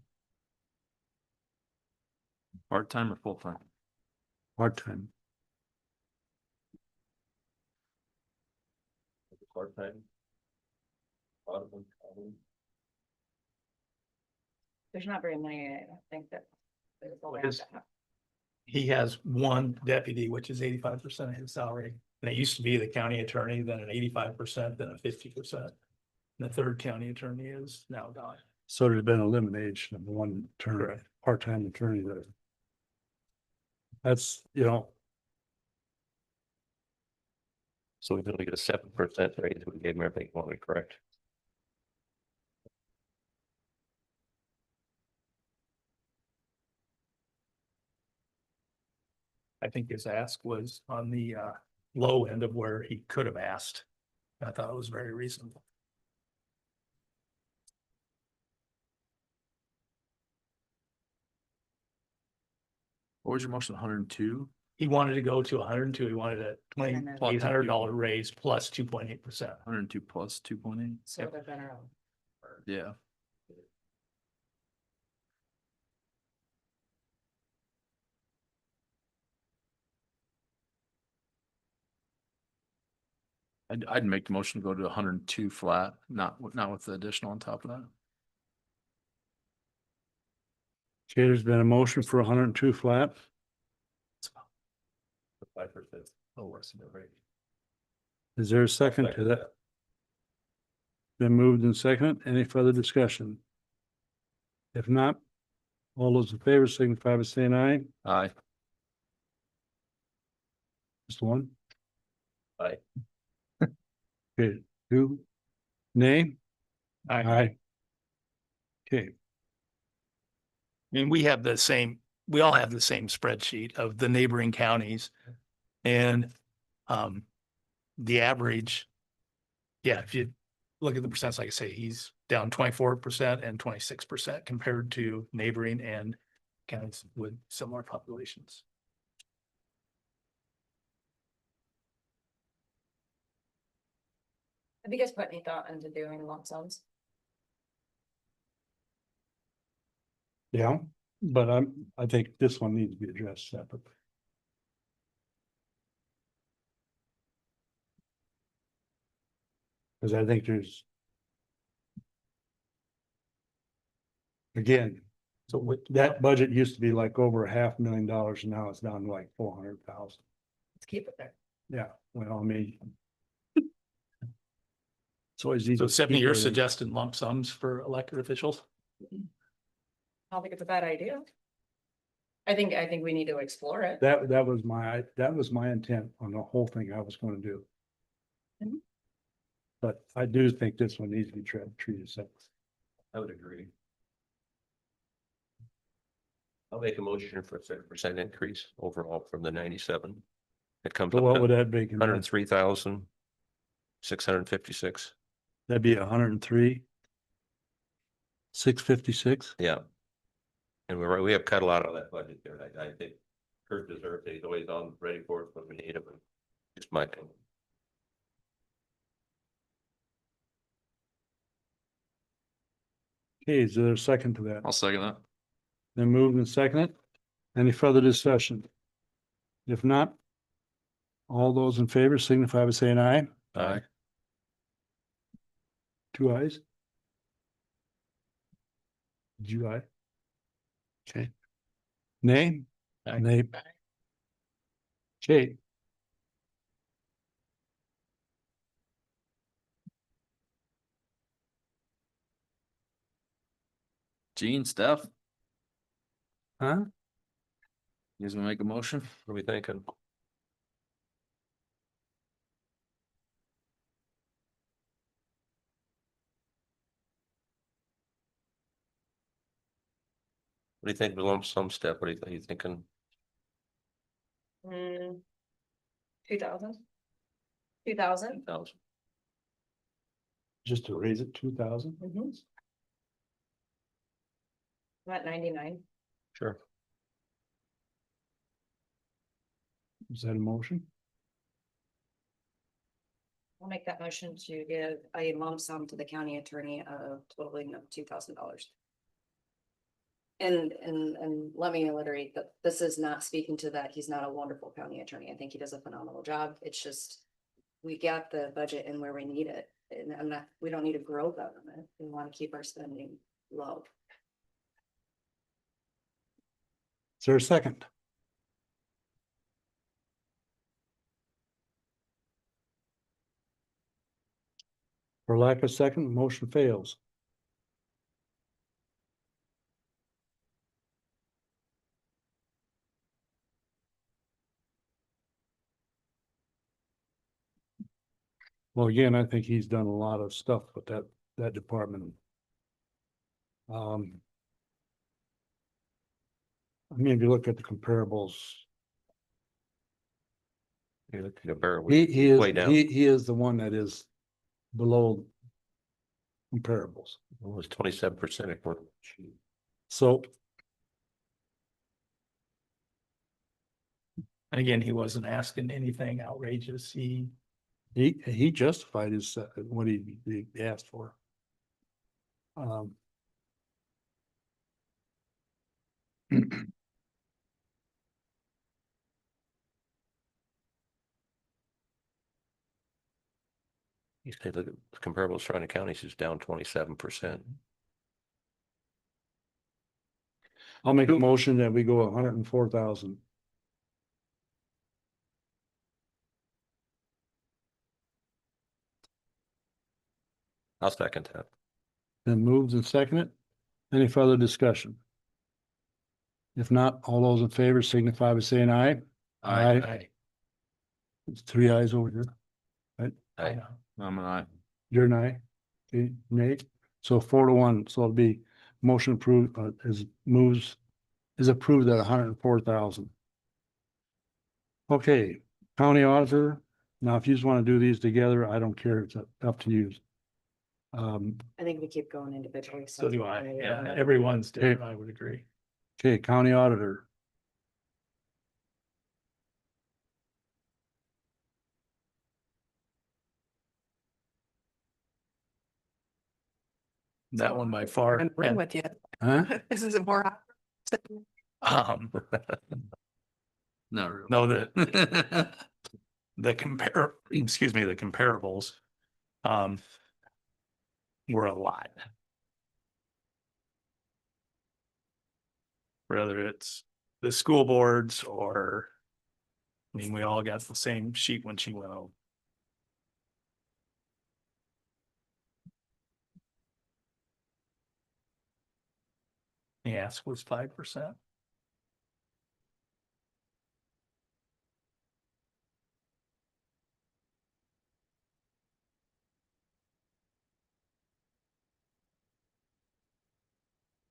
Part-time or full-time? part-time. Part-time. There's not very many, I don't think that. there's a lot His- to have. He has one deputy, which is 85% of his salary. And it used to be the county attorney, then an 85%, then a 50%. The third county attorney is now gone. So there's been elimination of one term, Correct. part-time attorney there. That's, you know, So we only get a 7% raise. We gave him everything he wanted, correct? I think his ask was on the low end of where he could have asked. I thought it was very reasonable. What was your motion, 102? He wanted to go to 102. He wanted a And then- $2,800 raise plus 2.8%. 102 plus 2.8? So they're better. Yeah. I'd make the motion to go to 102 flat, not with the additional on top of that. okay, there's been a motion for 102 flat. 5%. Oh, worse than the rate. Is there a second to that? Been moved and seconded. Any further discussion? If not, all those in favor signify by saying aye. Aye. Just one. Aye. Okay, two. Nay? Aye. Okay, And we have the same, we all have the same spreadsheet of the neighboring counties. And the average, yeah, if you look at the percents, like I say, he's down 24% and 26% compared to neighboring and counties with similar populations. Have you guys put any thought into doing lump sums? yeah, but I think this one needs to be addressed separately. Cause I think there's. Again, So with that budget used to be like over $500,000 and now it's down to like 400,000. Let's keep it there. Yeah, well, I mean. It's always easy. So to Stephanie, keep you're everything. suggesting lump sums for elected officials? I don't think it's a bad idea. I think we need to explore it. That was my intent on the whole thing I was gonna do. Mhm. But I do think this one needs to be treated separately. I would agree. I'll make a motion for a 7% increase overall from the 97. It comes So up what to would that be? 103,656. That'd be 103. 656. Yeah. And we have cut a lot of that budget there. I think Kurt deserves it. He's always on ready for us when we need him. Just my opinion. Okay, is there a second to that? I'll second that. Then moved and seconded. Any further discussion? If not, all those in favor signify by saying aye. Aye. Two ayes. Did you aye? Okay. Nay? Aye. Nay. Okay, Gene, Steph, huh? you guys wanna make a motion? What are we thinking? What do you think of the lump sum step? What are you thinking? 2,000. 2,000. 1,000? Just to raise it 2,000? I'm at 99. Sure. Is that a motion? I'll make that motion to give a lump sum to the county attorney of totaling of $2,000. And let me reiterate that this is not speaking to that. He's not a wonderful county attorney. I think he does a phenomenal job. It's just, we got the budget in where we need it. And we don't need to grow government. We want to keep our spending low. Is there a second? For lack of second, motion fails. Well, again, I think he's done a lot of stuff with that department. I mean, if you look at the comparables, You look at a barrel. he is, way down. he is the one that is below comparables. It was 27%. So And again, he wasn't asking anything outrageous. he justified his, what he asked for. You say look at comparable surrounding counties is down 27%. I'll make a motion that we go 104,000. I'll second that. Then moved and seconded. Any further discussion? If not, all those in favor signify by saying aye. I It's 3 ayes over here. Aye. know. I'm an aye. You're an aye. Okay, Nate. So 4-1. So it'll be motion approved, is approved at 104,000. Okay, county auditor. Now, if you just want to do these together, I don't care. It's up to you. I think we keep going individually. So do I. Yeah, everyone's different, I would agree. Okay, county auditor. That one by far. And run with you. Huh? This is more. Um, Not really. no, the comparables, were a lot. Whether it's the school boards or, I mean, we all got the same sheet when she went over. The ask was 5%.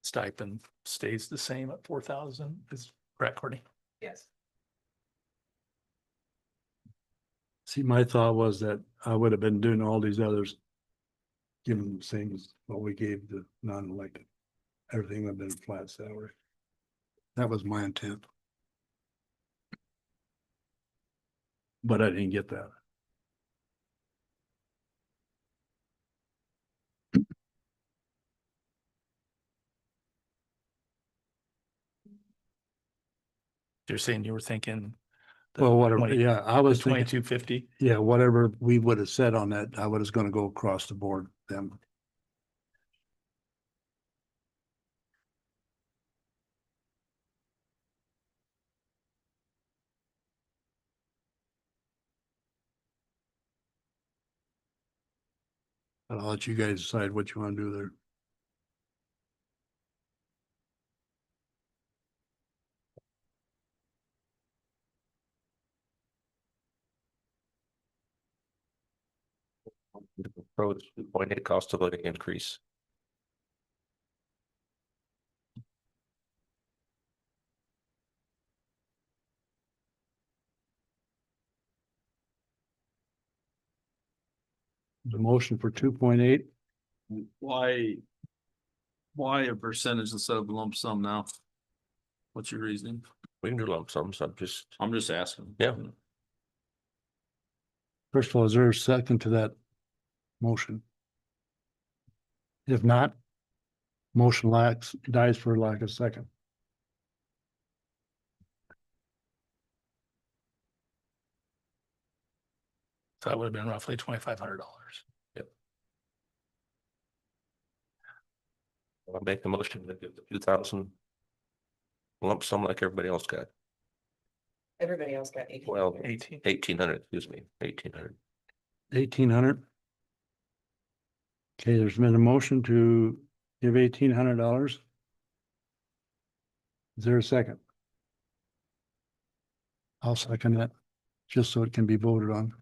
Stipend stays the same at 4,000, is correct, Courtney? Yes. See, my thought was that I would have been doing all these others. Giving them the same as what we gave the non-elected. Everything would have been flat salary. That was my intent. But I didn't get that. You're saying you were thinking. Well, whatever, yeah, I was thinking, 2250. yeah, whatever we would have said on that, I was gonna go across the board them. But I'll let you guys decide what you wanna do there. Pros 2.8 cost of living increase. The motion for 2.8. Why? Why a percentage instead of lump sum now? What's your reasoning? We can do lump sums. I'm just asking. Yeah. First of all, is there a second to that motion? If not, motion dies for lack of second. So that would have been roughly $2,500. I'll make the motion to give the 2,000 lump sum like everybody else got. Everybody else got 18. Well, 18. 1,800, excuse me, 1,800. 1,800. Okay, there's been a motion to give $1,800. Is there a second? I'll second that, just so it can be voted on.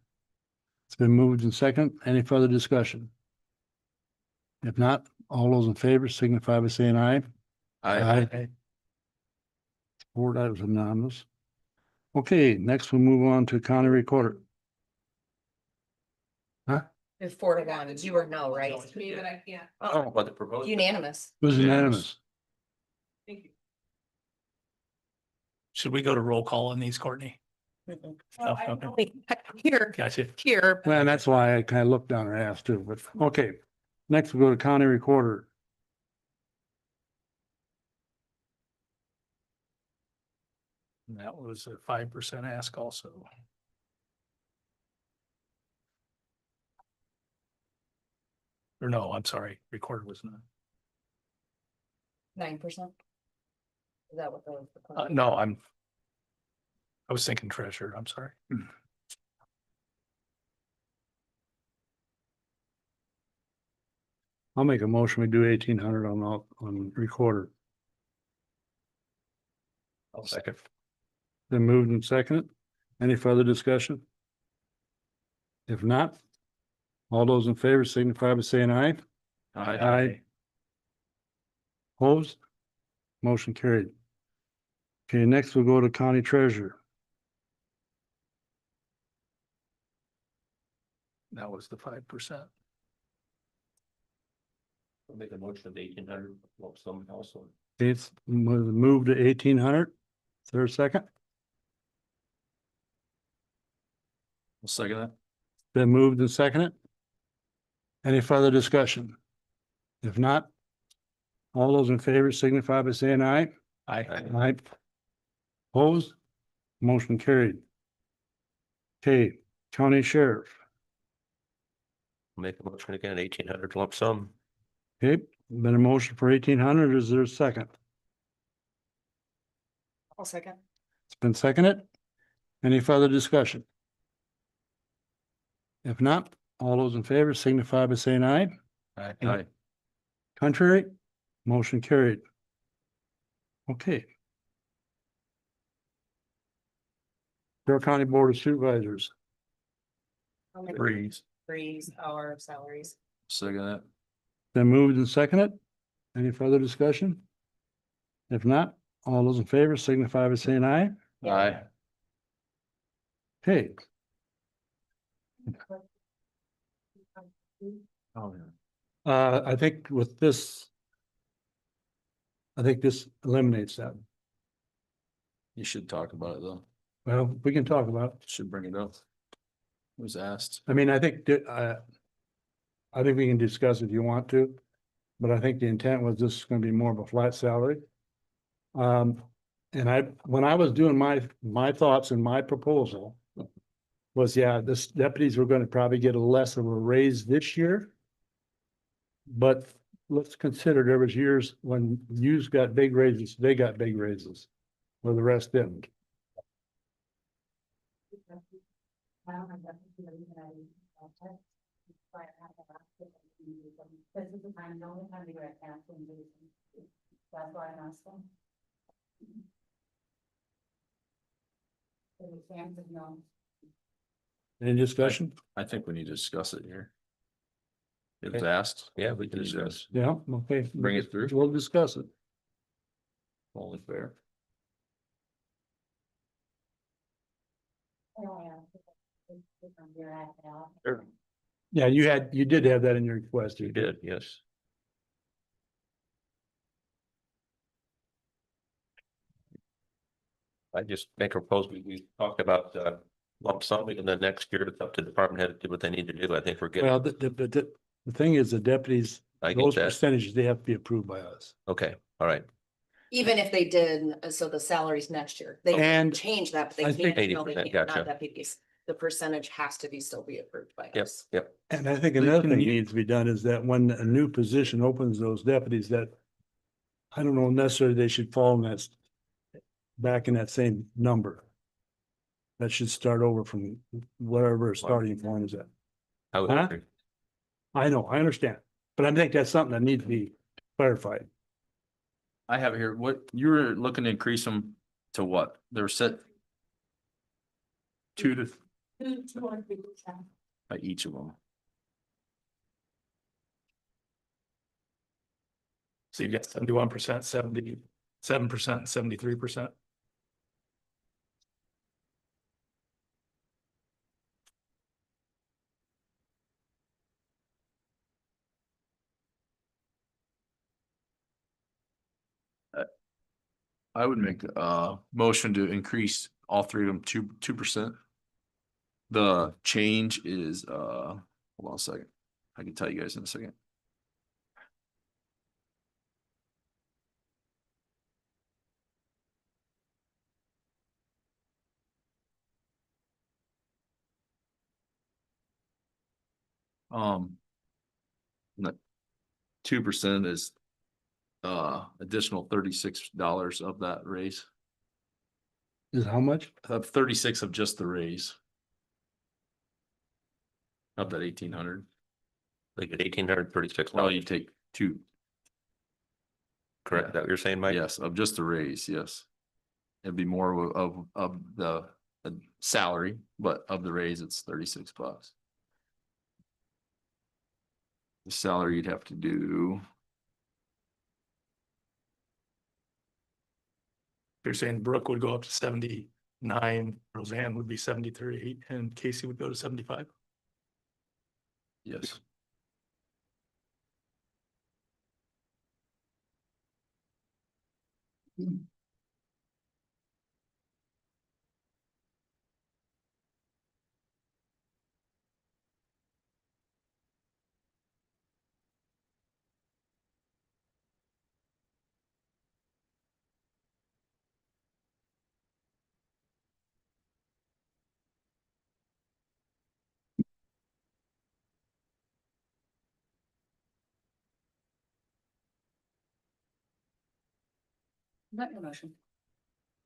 It's been moved and second. Any further discussion? If not, all those in favor signify by saying aye. I, Four, that was anonymous. Okay, next we'll move on to county recorder. It's 4-1. You were no, right? It's me, but I can't. Oh, but the proposed. Unanimous. It was unanimous. Thank you. Should we go to roll call on these, Courtney? Mm-mm. Well, I Okay. don't- Wait, Here, Gotcha. here. Well, and that's why I kind of looked down her ass too, but okay. Next we'll go to county recorder. And that was a 5% ask also. Or no, I'm sorry, recorder was not. 9%. Is that what the? No, I was thinking treasurer, I'm sorry. I'll make a motion. We do 1,800 on recorder. I'll second. Then moved and seconded. Any further discussion? If not, all those in favor signify by saying aye. Aye. Opposed? Motion carried. Okay, next we'll go to county treasurer. That was the 5%. I'll make a motion of 1,800 lump sum also. It's moved to 1,800. Is there a second? will second that. Been moved and seconded. Any further discussion? If not, all those in favor signify by saying aye. Aye. Aye. Opposed? Motion carried. Okay, county sheriff. Make a motion again, 1,800 lump sum. Okay, been a motion for 1,800. Is there a second? I'll second. It's been seconded. Any further discussion? If not, all those in favor signify by saying aye. Aye. Contrary, motion carried. Okay. Carroll County Board of Supervisors. I'll make Freeze. Freeze our salaries. Second that. Been moved and seconded. Any further discussion? If not, all those in favor signify by saying aye. Aye. Okay, Oh, yeah. I think with this, I think this eliminates that. You should talk about it though. Well, we can talk about it. Should bring it up. It was asked. I mean, I think we can discuss if you want to, but I think the intent was this is gonna be more of a flat salary. And when I was doing my thoughts and my proposal was, yeah, this deputies were gonna probably get a less of a raise this year. But let's consider there was years when yous got big raises, they got big raises, where the rest didn't. That's why I'm asking. Any discussion? I think we need to discuss it here. It was asked. Yeah, we can discuss. Yeah, okay. Bring it through. We'll discuss it. Only fair. Sure. Yeah, you did have that in your request. You did, yes. I just make a proposal. We talked about lump sum, and then next year it's up to the department head to do what they need to do. I think we're getting, Well, the thing is, the deputies, I get those that. percentages, they have to be approved by us. Okay, all right. Even if they did, so the salaries next year, they can And change that, but I they think- can't, no, they 80%, can't, gotcha. not deputies. The percentage has to be still be approved by Yep, us. yep. And I think They another can thing u- needs to be done is that when a new position opens, those deputies that. I don't know necessarily they should fall in that. Back in that same number. That should start over from whatever starting point is at. I would Huh? agree. I know, I understand, but I think that's something that needs to be clarified. I have it here, what, you were looking to increase them to what? They're set. 2 to by each of them. So you got 71%, 77%, 73%. I would make a motion to increase all three of them 2%. The change is, hold on a second. I can tell you guys in a second. The 2% is additional $36 of that raise, Is how much? of 36 of just the raise. Of that 1,800. They get 1,836. Well, you take 2, Correct, that what you're saying, Mike? yes, of just the raise, yes. It'd be more of the salary, but of the raise, it's $36. The salary you'd have to do, You're saying Brooke would go up to 79, Roseanne would be 73, and Casey would go to 75? yes. Not your motion.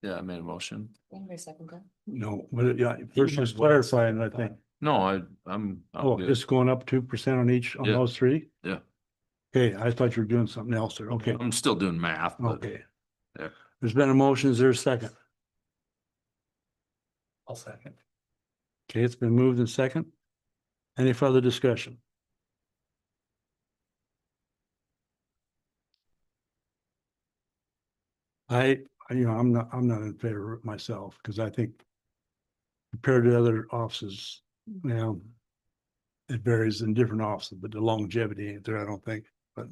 Yeah, I made a motion. Anybody second that? No, but yeah, first just clarifying, I think. No, I'm Oh, good. just going up 2% on each, on Yeah. those three? Yeah. Okay, I thought you were doing something else there. Okay, I'm still doing math, but okay. Yeah. There's been a motion, is there a second? I'll second. Okay, it's been moved in second. Any further discussion? I'm not in favor of it myself, because I think compared to other offices, now it varies in different offices, but the longevity ain't there, I don't think, but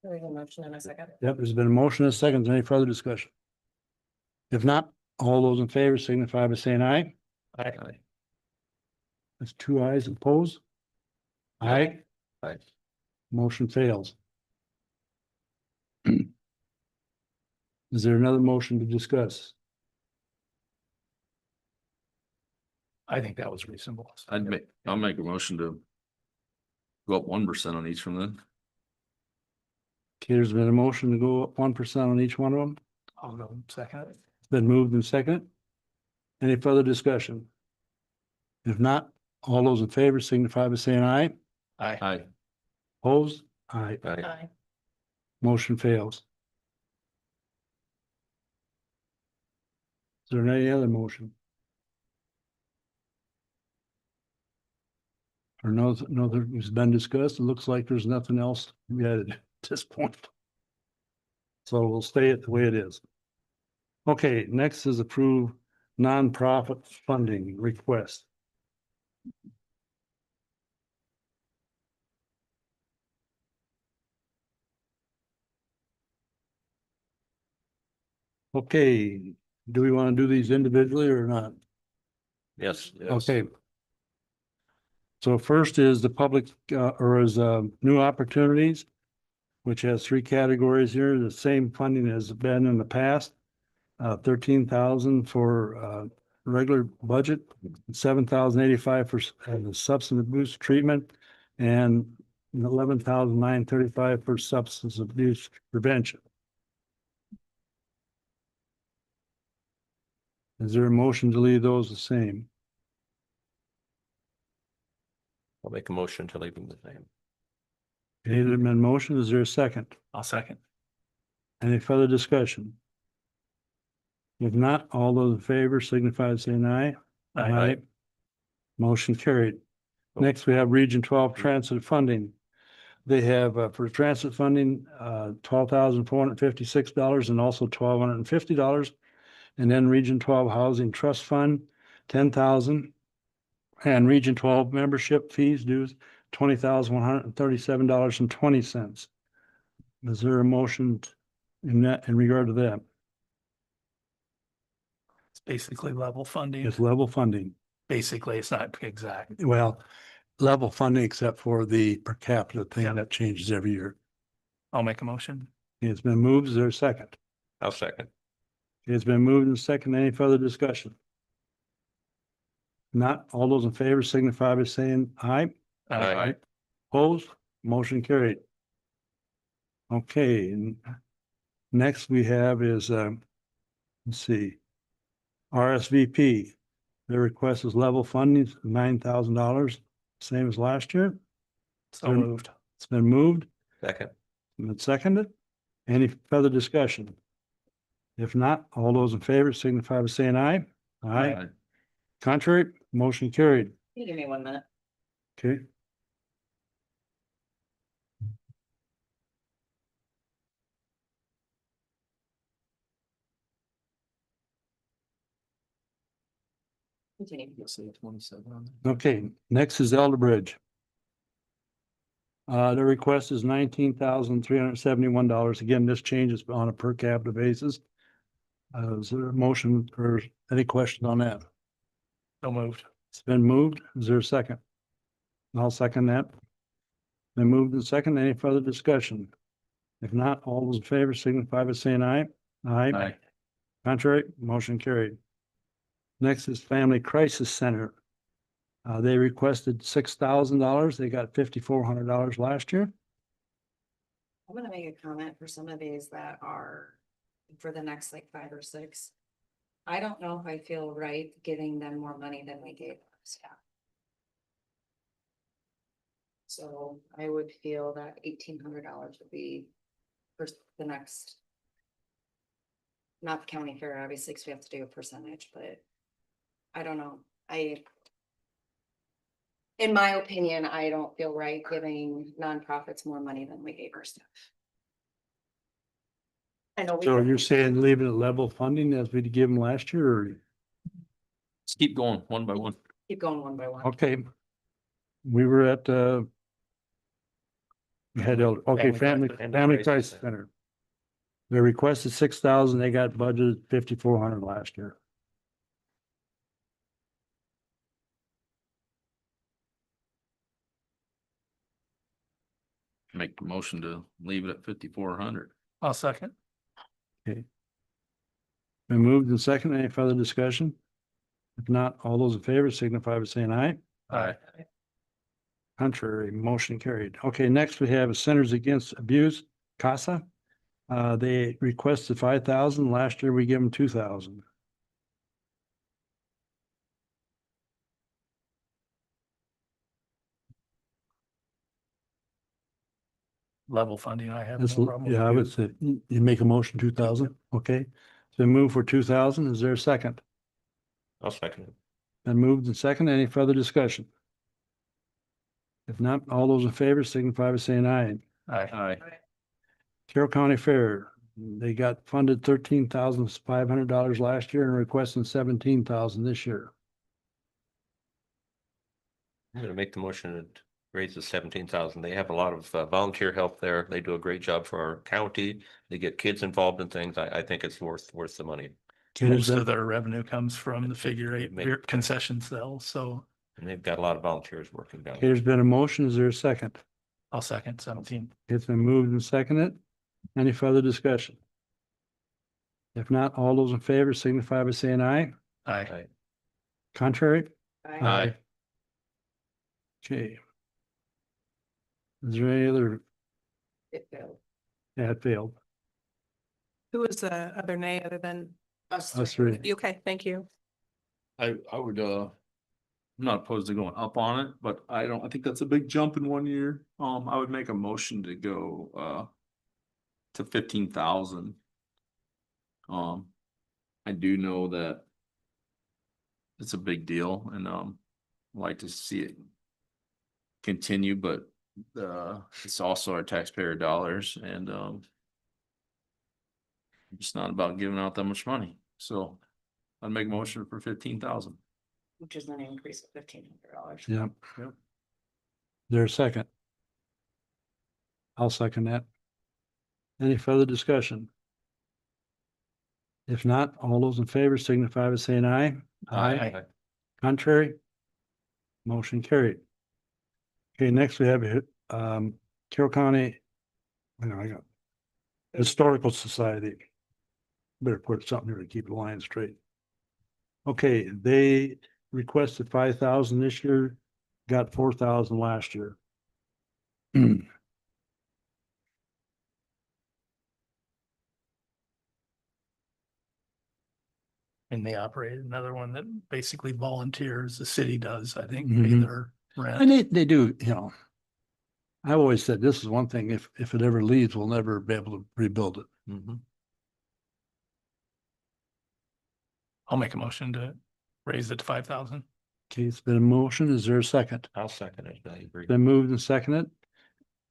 We have a motion in a second. yep, there's been a motion and a second. Is there any further discussion? If not, all those in favor signify by saying aye. Aye. That's 2 ayes opposed. Aye, Aye. motion fails. Is there another motion to discuss? I think that was reasonable. I'll make a motion to go up 1% on each from then. Okay, there's been a motion to go up 1% on each one of them. I'll go second. It's been moved and seconded. Any further discussion? If not, all those in favor signify by saying aye. Aye. Aye. Opposed? Aye. Aye. Aye. Motion fails. Is there any other motion? Or no, that has been discussed. It looks like there's nothing else to be added at this point. So we'll stay it the way it is. Okay, next is approve nonprofit funding request. Okay, do we want to do these individually or not? Yes. Okay. So first is the public, or is, new opportunities, which has three categories here, the same funding as been in the past. 13,000 for, regular budget, 7,085 for the substance abuse treatment, and 11,935 for substance abuse prevention. Is there a motion to leave those the same? I'll make a motion to leave them the same. Okay, there's been motion. Is there a second? I'll second. Any further discussion? If not, all those in favor signify by saying aye. Aye. Motion carried. Next, we have Region 12 transit funding. They have, for transit funding, $12,456 and also $1,250. And then Region 12 Housing Trust Fund, 10,000. And Region 12 membership fees dues, $20,137.20. Is there a motion in that, in regard to that? It's basically level funding. It's level funding. Basically, it's not exact. Well, level funding except for the per capita Yeah. thing that changes every year. I'll make a motion. It's been moved. Is there a second? I'll second. It's been moved and second. Any further discussion? Not all those in favor signify by saying aye. Aye. Opposed, motion carried. Okay, and next we have is, let's see. RSVP. Their request is level funding, $9,000, same as last year. So Sure. moved. It's been moved Second. and seconded. Any further discussion? If not, all those in favor signify by saying aye. Aye. Contrary, motion carried. You give me 1 minute. Okay. Continue. You'll say 27 on there. Okay, next is Elder Bridge. The request is $19,371. Again, this changes on a per capita basis. Is there a motion or any question on that? So moved. It's been moved. Is there a second? I'll second that. Been moved and second. Any further discussion? If not, all those in favor signify by saying aye. Aye. Contrary, motion carried. Next is Family Crisis Center. They requested $6,000. They got $5,400 last year. I'm gonna make a comment for some of these that are for the next like 5 or 6. I don't know if I feel right giving them more money than we gave our staff. So I would feel that $1,800 would be for the next. Not the county fair, obviously, because we have to do a percentage, but I don't know. In my opinion, I don't feel right giving nonprofits more money than we gave our staff. I know. So you're saying leave it at level funding as we give them last year or? Let's keep going one by one. Keep going one by one. Okay. We were at, we had, Family Crisis Center. They requested 6,000, they got budgeted 5,400 last year. Make the motion to leave it at 5,400. I'll second. Been moved and second. Any further discussion? If not, all those in favor signify by saying aye. Aye. Contrary, motion carried. Okay, next we have Centers Against Abuse, CASA. They requested 5,000. Last year we gave them 2,000. Level funding, I have That's, no problem. yeah, I with would say, you make a motion 2,000, okay? So move for 2,000. Is there a second? I'll second it. Been moved and second. Any further discussion? If not, all those in favor signify by saying aye. Aye. Aye. Carroll County Fair, they got funded $13,500 last year and requesting 17,000 this year. I'm gonna make the motion and raise the 17,000. They have a lot of volunteer help there. They do a great job for our county. They get kids involved in things. I think it's worth the money. Okay, there's Most of that- their revenue comes from the figure eight Make- beer concession sales, so And they've got a lot of volunteers working down okay, there. there's been a motion. Is there a second? I'll second 17. It's been moved and seconded. Any further discussion? If not, all those in favor signify by saying aye. Aye. Aye. Contrary? Aye. Okay. Is there any other? It failed. Yeah, it failed. Who was the other nay other than, Us Us three. three. okay, thank you. I would, I'm not opposed to going up on it, but I think that's a big jump in 1 year. I would make a motion to go, to 15,000. I do know that it's a big deal and, like to see it continue, but, it's also our taxpayer dollars and, it's not about giving out that much money. So I'd make a motion for 15,000. Which is an increase of $1,500. Yeah. Yep. There's a second. I'll second that. Any further discussion? If not, all those in favor signify by saying aye. Aye. Contrary? Motion carried. Okay, next we have Carroll County. I got Historical Society. Better put something here to keep the line straight. Okay, they requested 5,000 this year, got 4,000 last year. And they operate another one that basically volunteers, the city does, I think, pay Mhm. their rent. And they do, you know. I've always said this is one thing, if it ever leaves, we'll never be able to rebuild it. Mhm. I'll make a motion to raise it to 5,000. Okay, it's been a motion. Is there a second? I'll second it. I agree. Been moved and seconded.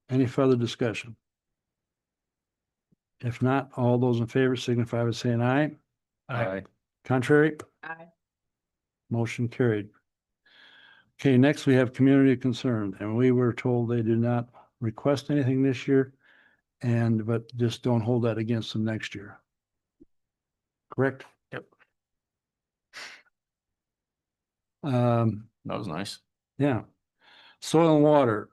Any further discussion? If not, all those in favor signify by saying aye. Aye. Contrary? Aye. Motion carried. Okay, next we have community concern, and we were told they did not request anything this year. But just don't hold that against them next year. Correct? Yep. That was nice. Yeah. Soil and water.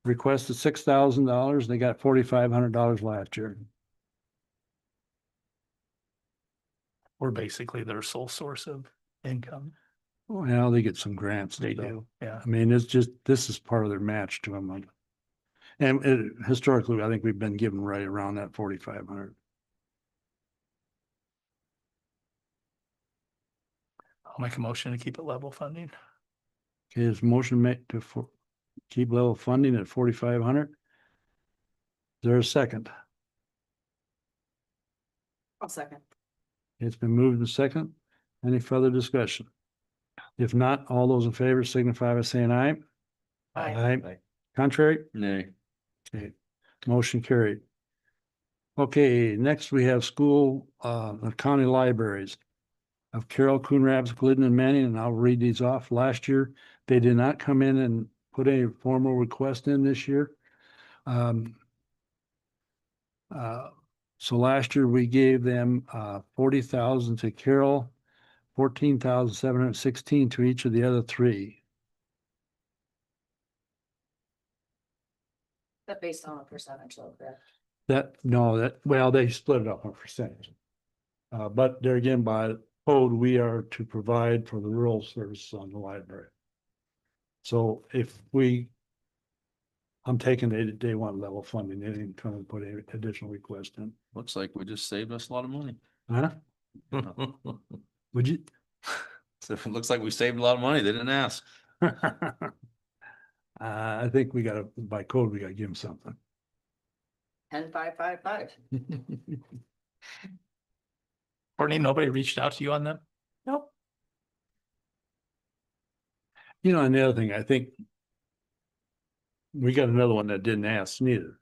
Requested $6,000. They got $4,500 last year. We're basically their sole source of income. Well, they get some grants. and They stuff. do, yeah. I mean, this is part of their match to them. And historically, I think we've been given right around that 4,500. I'll make a motion to keep it level funding. Okay, is motion made to keep level funding at 4,500? Is there a second? I'll second. It's been moved and second. Any further discussion? If not, all those in favor signify by saying aye. Aye. Aye. Contrary? Nay. Okay, motion carried. Okay, next we have school, the county libraries of Carroll, Coon Rapids, Glidden, and Manning, and I'll read these off. Last year, they did not come in and put any formal request in this year. So last year we gave them 40,000 to Carroll, 14,716 to each of the other three. That based on a percentage though, correct? Well, they split it up on percentage. But there again, by code, we are to provide for the rural services on the library. So I'm taking they want level funding, they didn't come and put any additional request in. Looks like we just saved us a lot of money. Huh? Would you? So it looks like we saved a lot of money. They didn't ask. I think by code, we gotta give them something. 10,555. Courtney, nobody reached out to you on them? Nope. You know, and the other thing, I think we got another one that didn't ask neither.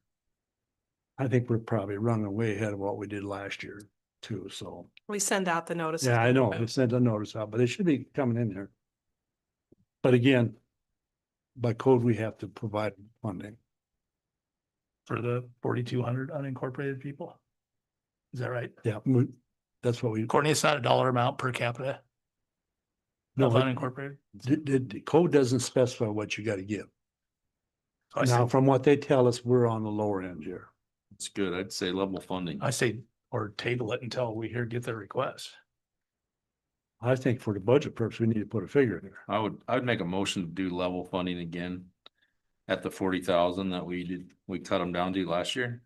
I think we're probably running way ahead of what we did last year too, so. We send out the notices. Yeah, I know, they sent a notice out, but they should be coming in there. But again, by code, we have to provide funding. For the 4,200 unincorporated people. Is that right? Yeah, that's what we, Courtney, it's not a dollar amount per capita no, of it- unincorporated. the code doesn't specify what you gotta give. So I Now, say, from what they tell us, we're on the lower end here. It's good. I'd say level funding. I say, or table it until we get their request. I think for the budget purpose, we need to put a figure in there. I would make a motion to do level funding again. At the 40,000 that we cut them down to last year.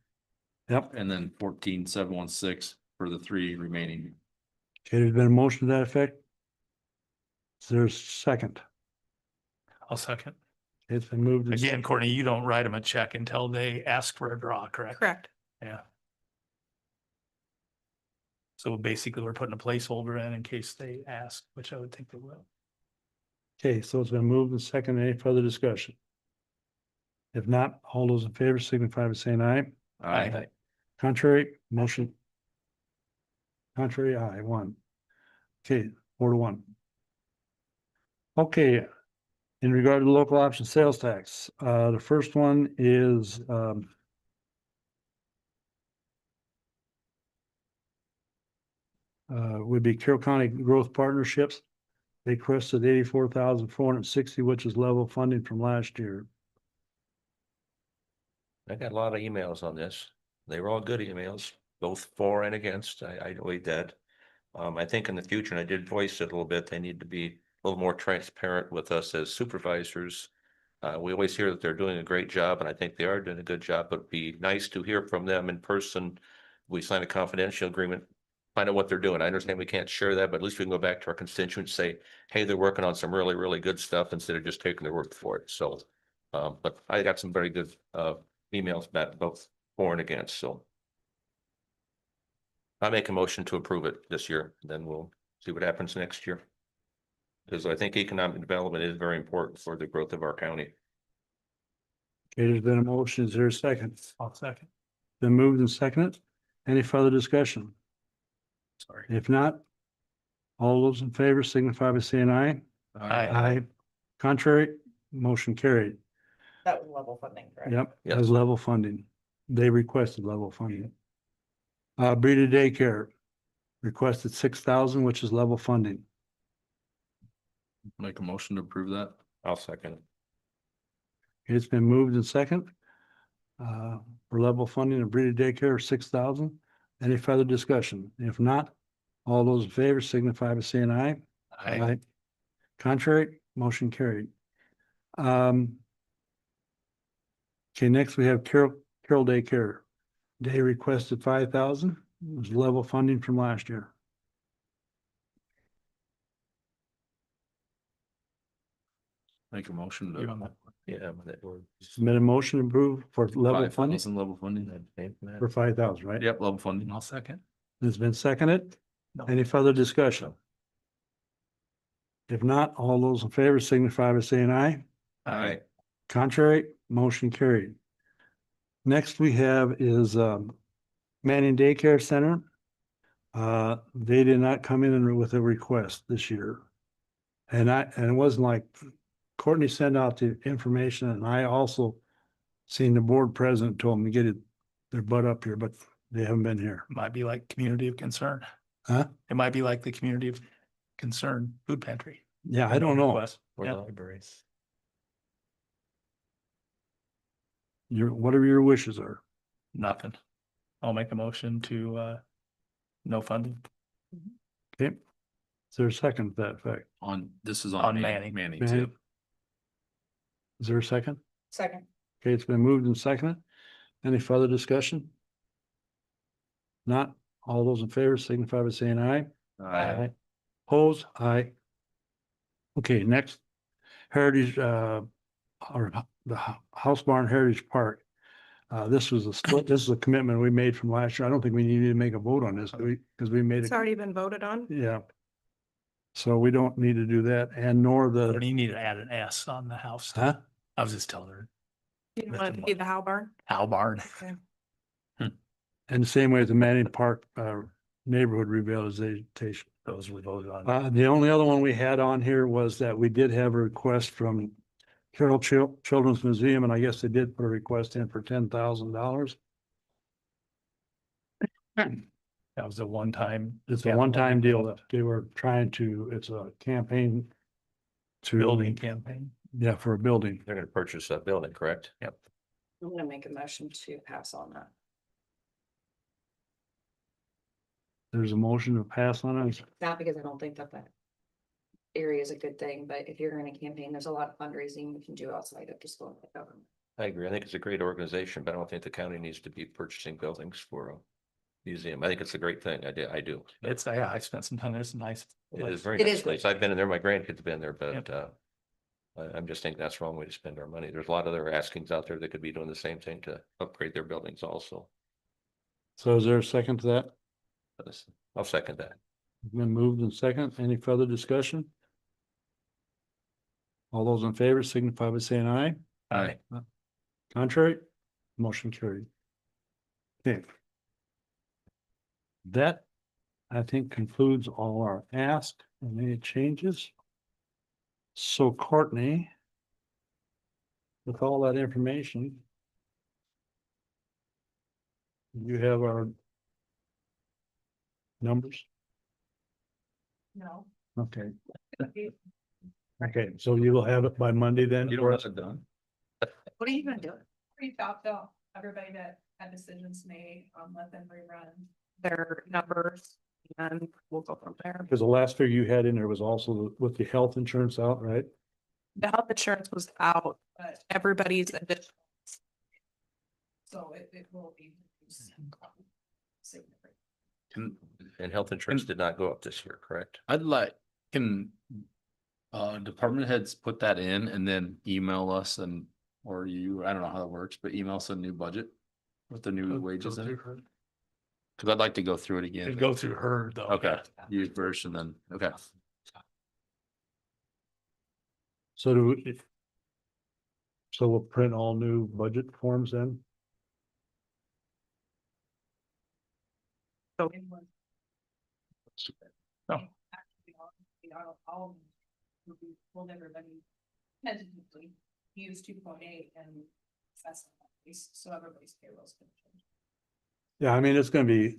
Yep. And then 14,716 for the 3 remaining. Okay, there's been a motion to that effect. Is there a second? I'll second. It's been moved. and- Again, Courtney, you don't write them a check until they ask for a draw, correct? Correct. Yeah. So basically, we're putting a placeholder in case they ask, which I would think they will. Okay, so it's been moved and second. Any further discussion? If not, all those in favor signify by saying aye. Aye. Contrary, motion. Contrary, aye, 1. Okay, 4-1. Okay, in regard to the local option sales tax, the first one is, would be Carroll County Growth Partnerships. They requested 84,460, which is level funding from last year. I got a lot of emails on this. They were all good emails, both for and against. I read that. I think in the future, and I did voice it a little bit, they need to be a little more transparent with us as supervisors. We always hear that they're doing a great job, and I think they are doing a good job, but it'd be nice to hear from them in person. We sign a confidential agreement, find out what they're doing. I understand we can't share that, but at least we can go back to our constituents, say, hey, they're working on some really, really good stuff instead of just taking their word for it. So, but I got some very good, emails back, both for and against, so. I make a motion to approve it this year, then we'll see what happens next year. Because I think economic development is very important for the growth of our county. Okay, there's been a motion. Is there a second? I'll second. Been moved and seconded. Any further discussion? Sorry. If not, all those in favor signify by saying aye. Aye. Contrary, motion carried. That was level funding, correct? Yep, Yes. as level funding. They requested level funding. Breeder Daycare requested 6,000, which is level funding. Make a motion to approve that. I'll second it. It's been moved and second. For level funding of Breeder Daycare, 6,000. Any further discussion? If not, all those in favor signify by saying aye. Aye. Contrary, motion carried. Okay, next we have Carroll Daycare. They requested 5,000, it was level funding from last year. Make a motion You on to. that? Yeah, but that word. Submit a motion approved for level funding 5,000 level funding. for 5,000, right? Yep, level funding. I'll second. It's been seconded. No. Any further discussion? If not, all those in favor signify by saying aye. Aye. Contrary, motion carried. Next we have is Manning Daycare Center. They did not come in with a request this year. And it wasn't like Courtney sent out the information and I also seen the board president told them to get their butt up here, but they haven't been here. Might be like community of concern. Huh? It might be like the community of concern food pantry. Yeah, I don't know. Request. For Yeah. the libraries. Whatever your wishes are. Nothing. I'll make a motion to no funding Okay. Is there a second to that effect? This is on on Manning. Manning Manning. too. Is there a second? Second. Okay, it's been moved and seconded. Any further discussion? Not, all those in favor signify by saying aye. Aye. Opposed, aye. Okay, next, Heritage, or the House Barn Heritage Park. This was a split, this is a commitment we made from last year. I don't think we need to make a vote on this, because we made It's it, already been voted on. yeah. So we don't need to do that, and nor But the, you need to add an S on the house. huh? I was just telling her, You don't want it to be the How Barn. How barn. Okay. And the same way as the Manning Park, neighborhood revitalization. Those we voted on. The only other one we had on here was that we did have a request from Carroll Children's Museum, and I guess they did put a request in for $10,000. That was a one-time. It's a one-time deal that they were trying to, it's a campaign to. Building campaign. Yeah, for a building. They're gonna purchase that building, correct? Yep. I'm gonna make a motion to pass on that. There's a motion to pass on it. Not because I don't think that area is a good thing, but if you're in a campaign, there's a lot of fundraising you can do outside of just going to government. I agree. I think it's a great organization, but I don't think the county needs to be purchasing buildings for a museum. I think it's a great thing. I do. It's, yeah, I spent some time there. It's nice. It is very It nice is place. I've been in there. My grandkids have been there, but Yep. I'm just thinking that's the wrong way to spend our money. There's a lot of other askings out there that could be doing the same thing to upgrade their buildings also. So is there a second to that? I'll second that. Been moved and second. Any further discussion? All those in favor signify by saying aye. Aye. Contrary, motion carried. Okay. That, I think, concludes all our ask and any changes. So Courtney, with all that information, you have our numbers? No. Okay. Okay, so you will have it by Monday then? You for don't us? have it done. What are you gonna do? Reach out to everybody that had decisions made, let them rerun. Their numbers and we'll go from there. Because the last figure you had in there was also with the health insurance out, right? The health insurance was out, But everybody's additional. so it will be reduced significantly. And health insurance did not go up this year, correct? I'd like, can department heads put that in and then email us and, or you, I don't know how that works, but email us a new budget with the new wages in it? Cause I'd like to go through it again. Go through her though. Okay, used version then, okay. So do we? So we'll print all new budget forms then? It was Oh. actually all we told everybody tentatively use 2.8 and that's so everybody's payroll's gonna change. Yeah, I mean, it's gonna be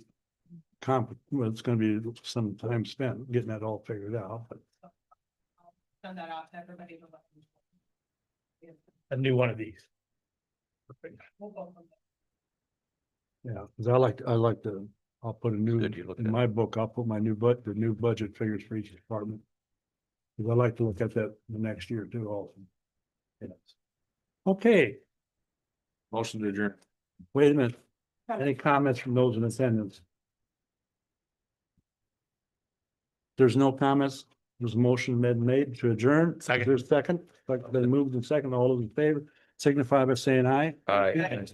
well, it's gonna be some time spent getting that all figured out, but I'll send that out to everybody. To let them know. A new one of these. We'll go from there. yeah, because I like to, I'll put a new, Good, you looked in at my book, I'll put my the new budget figures for each department. Because I like to look at that the next year too also. Yes. Okay, Motion to adjourn. wait a minute. Any comments from those in attendance? There's no comments. There's a motion made to adjourn. Second. There's second, like been moved and second. All those in favor signify by saying aye. Aye.